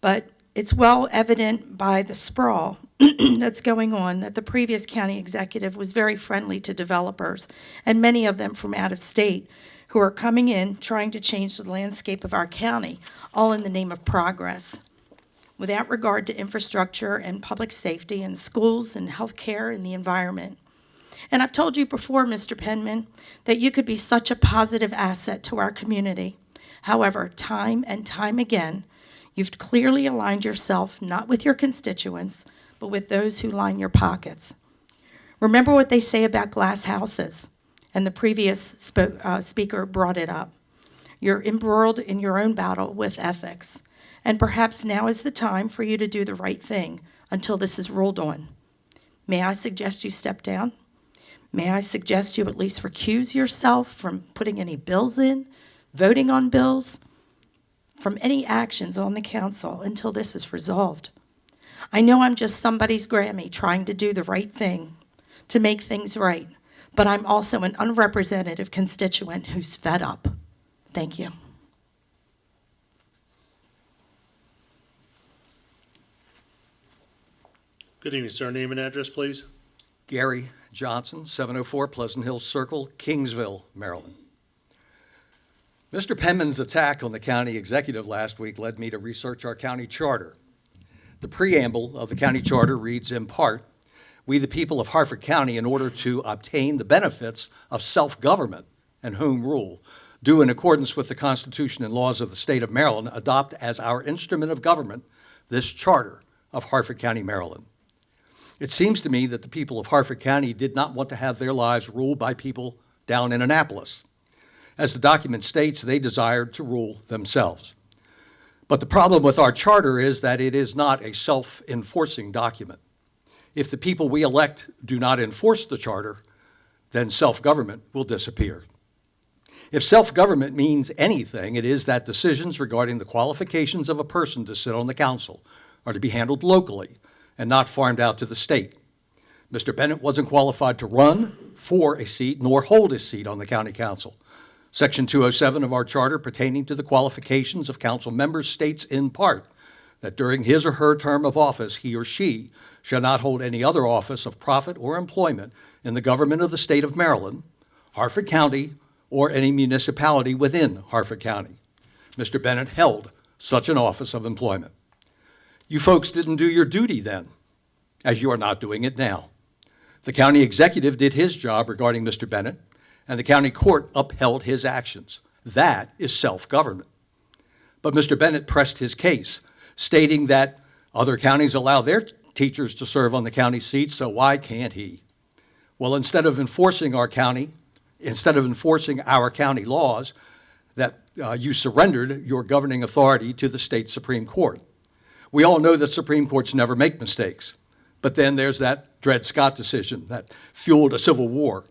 but it's well evident by the sprawl that's going on that the previous county executive was very friendly to developers, and many of them from out of state, who are coming in trying to change the landscape of our county, all in the name of progress, without regard to infrastructure and public safety and schools and health care and the environment. And I've told you before, Mr. Penman, that you could be such a positive asset to our community. However, time and time again, you've clearly aligned yourself not with your constituents, but with those who line your pockets. Remember what they say about glass houses, and the previous speaker brought it up. You're embroiled in your own battle with ethics, and perhaps now is the time for you to do the right thing until this is ruled on. May I suggest you step down? May I suggest you at least recuse yourself from putting any bills in, voting on bills, from any actions on the council until this is resolved? I know I'm just somebody's Grammy trying to do the right thing, to make things right, but I'm also an unrepresentative constituent who's fed up. Thank you. Good evening, sir. Name and address, please. Gary Johnson, 704 Pleasant Hill Circle, Kingsville, Maryland. Mr. Penman's attack on the county executive last week led me to research our county charter. The preamble of the county charter reads, in part, "We, the people of Harford County, in order to obtain the benefits of self-government and home rule, do in accordance with the Constitution and laws of the state of Maryland, adopt as our instrument of government this charter of Harford County, Maryland." It seems to me that the people of Harford County did not want to have their lives ruled by people down in Annapolis. As the document states, they desired to rule themselves. But the problem with our charter is that it is not a self-enforcing document. If the people we elect do not enforce the charter, then self-government will disappear. If self-government means anything, it is that decisions regarding the qualifications of a person to sit on the council are to be handled locally and not farmed out to the state. Mr. Bennett wasn't qualified to run for a seat nor hold a seat on the county council. Section 207 of our charter pertaining to the qualifications of council members states in part that during his or her term of office, he or she shall not hold any other office of profit or employment in the government of the state of Maryland, Harford County, or any municipality within Harford County. Mr. Bennett held such an office of employment. You folks didn't do your duty then, as you are not doing it now. The county executive did his job regarding Mr. Bennett, and the county court upheld his actions. That is self-government. But Mr. Bennett pressed his case, stating that other counties allow their teachers to serve on the county seats, so why can't he? Well, instead of enforcing our county laws, that you surrendered your governing authority to the state Supreme Court. We all know that Supreme Courts never make mistakes, but then there's that Dred Scott decision that fueled a civil war.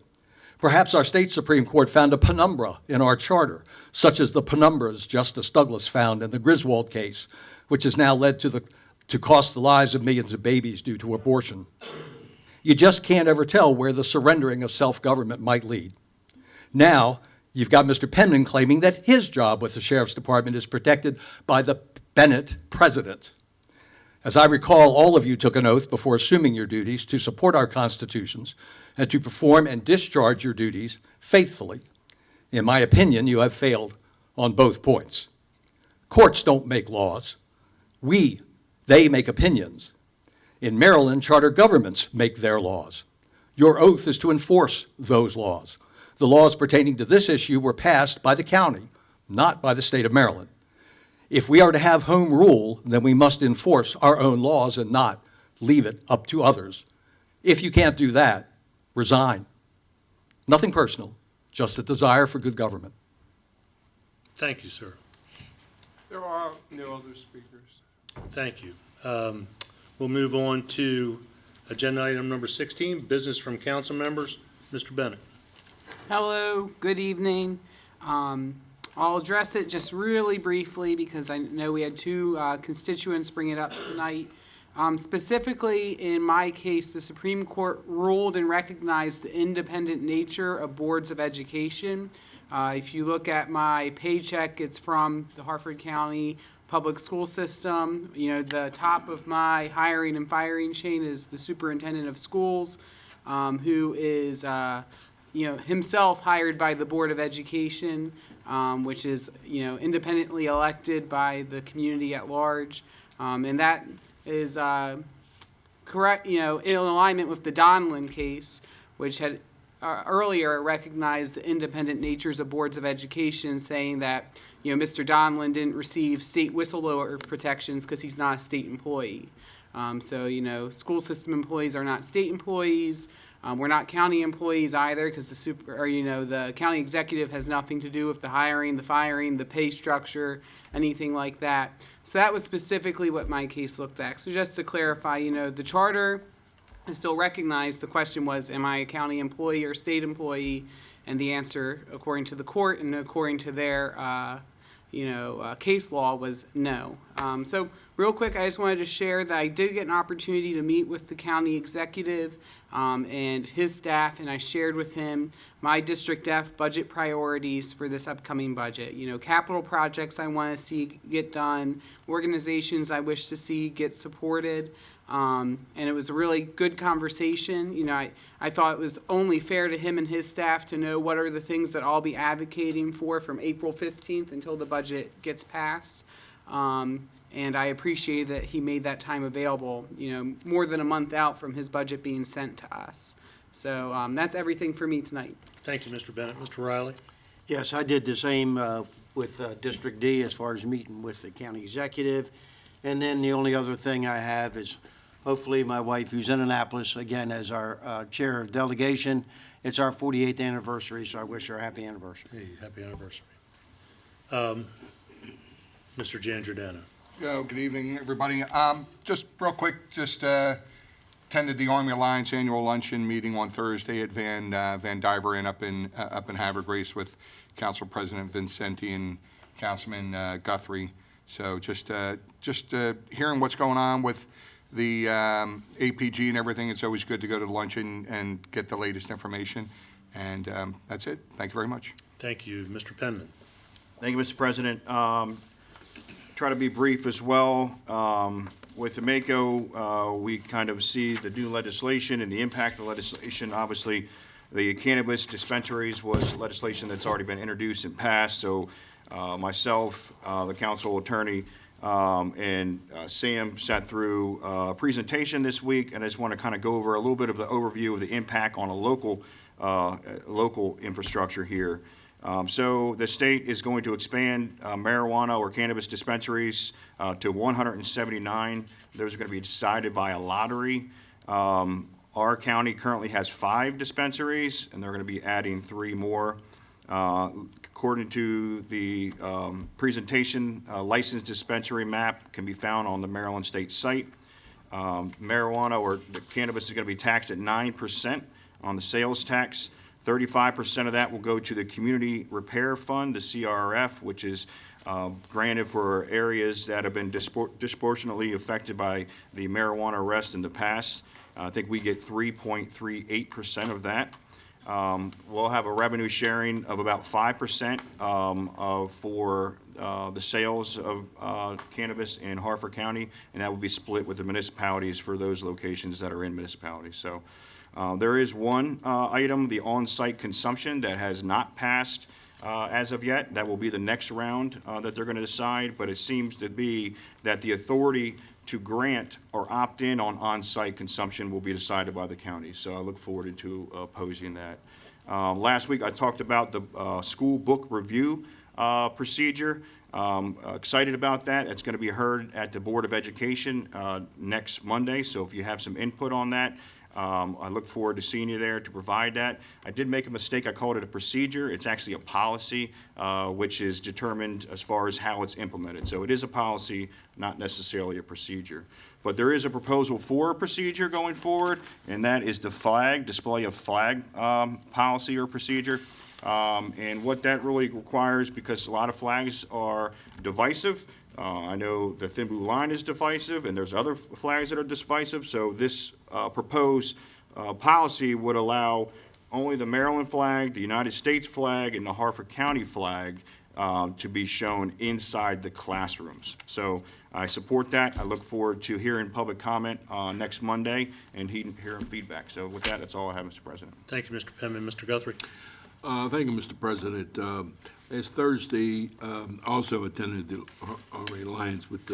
Perhaps our state Supreme Court found a penumbra in our charter, such as the penumbras Justice Douglas found in the Griswold case, which has now led to cost the lives of millions of babies due to abortion. You just can't ever tell where the surrendering of self-government might lead. Now, you've got Mr. Penman claiming that his job with the Sheriff's Department is protected by the Bennett president. As I recall, all of you took an oath before assuming your duties to support our constitutions and to perform and discharge your duties faithfully. In my opinion, you have failed on both points. Courts don't make laws. They make opinions. In Maryland, charter governments make their laws. Your oath is to enforce those laws. The laws pertaining to this issue were passed by the county, not by the state of Maryland. If we are to have home rule, then we must enforce our own laws and not leave it up to others. If you can't do that, resign. Nothing personal, just a desire for good government. Thank you, sir. There are no other speakers. Thank you. We'll move on to agenda item number 16, business from council members. Mr. Bennett. Hello, good evening. I'll address it just really briefly because I know we had two constituents bring it up tonight. Specifically, in my case, the Supreme Court ruled and recognized the independent nature of boards of education. If you look at my paycheck, it's from the Harford County Public School System. You know, the top of my hiring and firing chain is the superintendent of schools, who is himself hired by the Board of Education, which is, independently elected by the community at large. And that is correct, in alignment with the Donlin case, which had earlier recognized the independent natures of boards of education, saying that, Mr. Donlin didn't receive state whistleblower protections because he's not a state employee. School system employees are not state employees. We're not county employees either because the county executive has nothing to do with the hiring, the firing, the pay structure, anything like that. So that was specifically what my case looked at. So just to clarify, the charter is still recognized. The question was, am I a county employee or state employee? And the answer, according to the court and according to their case law, was no. So real quick, I just wanted to share that I did get an opportunity to meet with the county executive and his staff, and I shared with him my District F budget priorities for this upcoming budget. Capital projects I want to see get done, organizations I wish to see get supported. And it was a really good conversation. I thought it was only fair to him and his staff to know what are the things that I'll be advocating for from April 15th until the budget gets passed. And I appreciate that he made that time available, more than a month out from his budget being sent to us. So that's everything for me tonight. Thank you, Mr. Bennett. Mr. Riley? Yes, I did the same with District D as far as meeting with the county executive. And then the only other thing I have is hopefully my wife, who's in Annapolis, again, as our chair of delegation. It's our 48th anniversary, so I wish her a happy anniversary. Hey, happy anniversary. Mr. Giangiordano. Good evening, everybody. Just real quick, attended the Army Alliance annual luncheon meeting on Thursday at Van Diver Inn up in Havre Grace with Council President Vincenti and Councilman Guthrie. So just hearing what's going on with the APG and everything, it's always good to go to the luncheon and get the latest information. And that's it. Thank you very much. Thank you. Mr. Penman. Thank you, Mr. President. Try to be brief as well. With the MACO, we kind of see the new legislation and the impact of the legislation. Obviously, the cannabis dispensaries was legislation that's already been introduced and passed. So myself, the council attorney, and Sam sat through a presentation this week, and I just want to kind of go over a little bit of the overview of the impact on a local infrastructure here. So the state is going to expand marijuana or cannabis dispensaries to 179. Those are going to be decided by a lottery. Our county currently has 5 dispensaries, and they're going to be adding 3 more. According to the presentation, licensed dispensary map can be found on the Maryland State site. Marijuana or the cannabis is going to be taxed at 9% on the sales tax. 35% of that will go to the Community Repair Fund, the CRF, which is granted for areas that have been disproportionately affected by the marijuana arrest in the past. I think we get 3.38% of that. We'll have a revenue sharing of about 5% for the sales of cannabis in Harford County, and that will be split with the municipalities for those locations that are in municipalities. So there is one item, the on-site consumption, that has not passed as of yet. That will be the next round that they're going to decide, but it seems to be that the authority to grant or opt in on on-site consumption will be decided by the county. So I look forward to opposing that. Last week, I talked about the school book review procedure. Excited about that. It's going to be heard at the Board of Education next Monday. So if you have some input on that, I look forward to seeing you there to provide that. I did make a mistake. I called it a procedure. It's actually a policy, which is determined as far as how it's implemented. So it is a policy, not necessarily a procedure. But there is a proposal for a procedure going forward, and that is the flag, display of flag policy or procedure. And what that really requires, because a lot of flags are divisive, I know the Thin Blue Line is divisive, and there's other flags that are divisive. So this proposed policy would allow only the Maryland flag, the United States flag, and the Harford County flag to be shown inside the classrooms. So I support that. I look forward to hearing public comment next Monday and hearing feedback. So with that, that's all I have, Mr. President. Thank you, Mr. Penman. Mr. Guthrie. Thank you, Mr. President. Last Thursday, also attended the Army Alliance with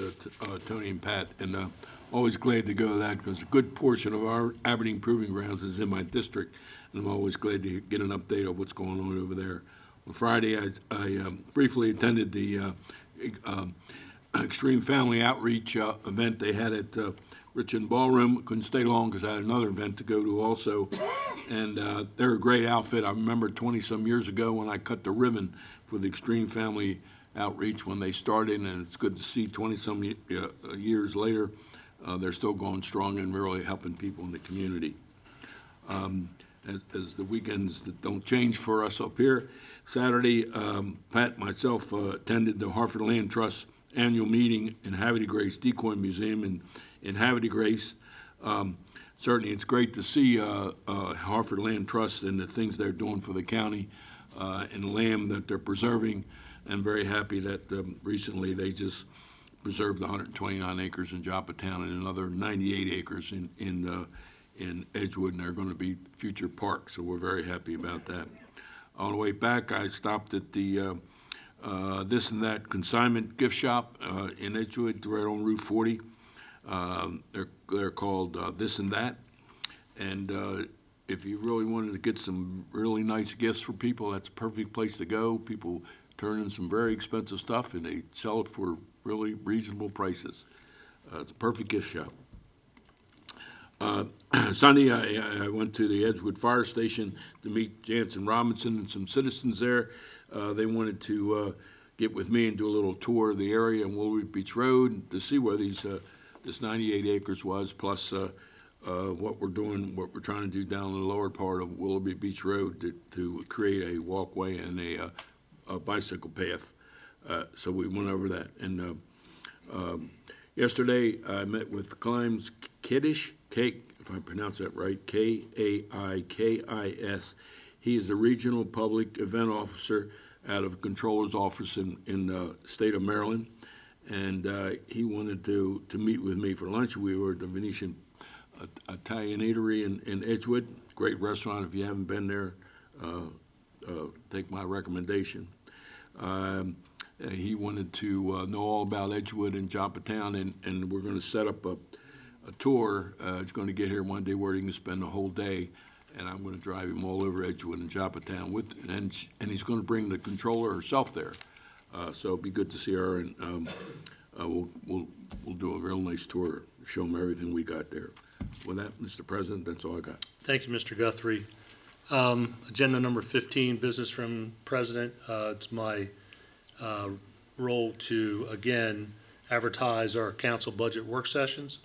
Tony and Pat, and always glad to go to that because a good portion of our Aberdeen Proving Grounds is in my district, and I'm always glad to get an update of what's going on over there. On Friday, I briefly attended the Extreme Family Outreach event they had at Richmond Ballroom. Couldn't stay long because I had another event to go to also. And they're a great outfit. I remember 20-some years ago when I cut the ribbon for the Extreme Family Outreach when they started, and it's good to see 20-some years later, they're still going strong and really helping people in the community. As the weekends that don't change for us up here, Saturday, Pat and myself attended the Harford Land Trust annual meeting in Havre de Grace Decoy Museum in Havre de Grace. Certainly, it's great to see Harford Land Trust and the things they're doing for the county and the land that they're preserving. I'm very happy that recently they just preserved the 129 acres in Joppatown and another 98 acres in Edgewood, and they're going to be future parks, so we're very happy about that. On the way back, I stopped at the This and That consignment gift shop in Edgewood, right on Route 40. They're called This and That, and if you really wanted to get some really nice gifts for people, that's a perfect place to go. People turn in some very expensive stuff, and they sell it for really reasonable prices. It's a perfect gift shop. Sunday, I went to the Edgewood Fire Station to meet Jansen Robinson and some citizens there. They wanted to get with me and do a little tour of the area on Willoughby Beach Road to see where this 98 acres was, plus what we're doing, what we're trying to do down in the lower part of Willoughby Beach Road to create a walkway and a bicycle path. So we went over that. And yesterday, I met with Climbs Kiddish, if I pronounce that right, Kaikis. He is the Regional Public Event Officer out of Controller's Office in the state of Maryland. And he wanted to meet with me for lunch. We were at the Venetian Italian Eatery in Edgewood. Great restaurant. If you haven't been there, take my recommendation. He wanted to know all about Edgewood and Joppatown, and we're going to set up a tour. It's going to get here one day where he can spend the whole day, and I'm going to drive him all over Edgewood and Joppatown and he's going to bring the controller herself there. So it'll be good to see her, and we'll do a real nice tour, show him everything we got there. With that, Mr. President, that's all I got. Thank you, Mr. Guthrie. Agenda number 15, business from President. It's my role to, again, advertise our council budget work sessions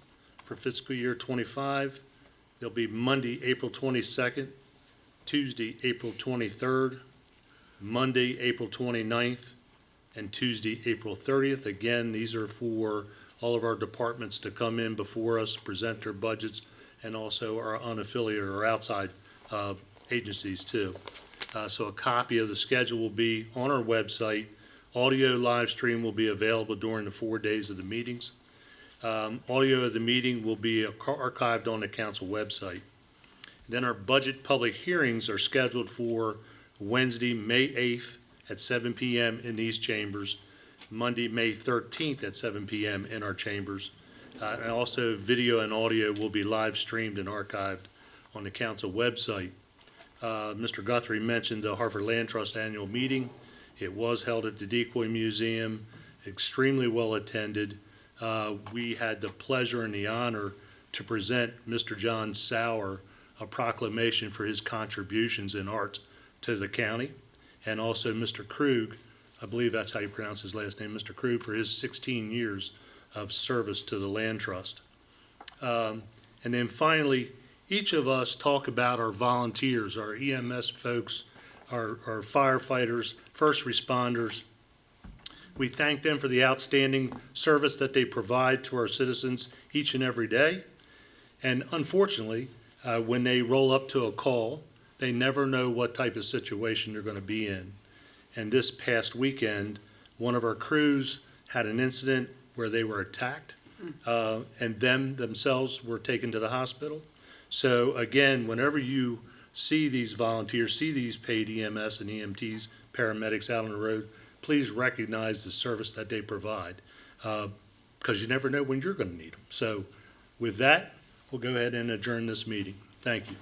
for fiscal year '25. They'll be Monday, April 22nd, Tuesday, April 23rd, Monday, April 29th, and Tuesday, April 30th. Again, these are for all of our departments to come in before us, present their budgets, and also our unaffiliated or outside agencies too. So a copy of the schedule will be on our website. Audio live stream will be available during the 4 days of the meetings. Audio of the meeting will be archived on the council website. Then our budget public hearings are scheduled for Wednesday, May 8th at 7 p.m. in these chambers, Monday, May 13th at 7 p.m. in our chambers. And also video and audio will be live streamed and archived on the council website. Mr. Guthrie mentioned the Harford Land Trust annual meeting. It was held at the Decoy Museum, extremely well attended. We had the pleasure and the honor to present Mr. John Sauer a proclamation for his contributions in art to the county, and also Mr. Krug, I believe that's how you pronounce his last name, Mr. Krug, for his 16 years of service to the Land Trust. And then finally, each of us talk about our volunteers, our EMS folks, our firefighters, first responders. We thank them for the outstanding service that they provide to our citizens each and every day. And unfortunately, when they roll up to a call, they never know what type of situation they're going to be in. And this past weekend, one of our crews had an incident where they were attacked, and themselves were taken to the hospital. So again, whenever you see these volunteers, see these paid EMS and EMTs, paramedics out on the road, please recognize the service that they provide, because you never know when you're going to need them. So with that, we'll go ahead and adjourn this meeting. Thank you.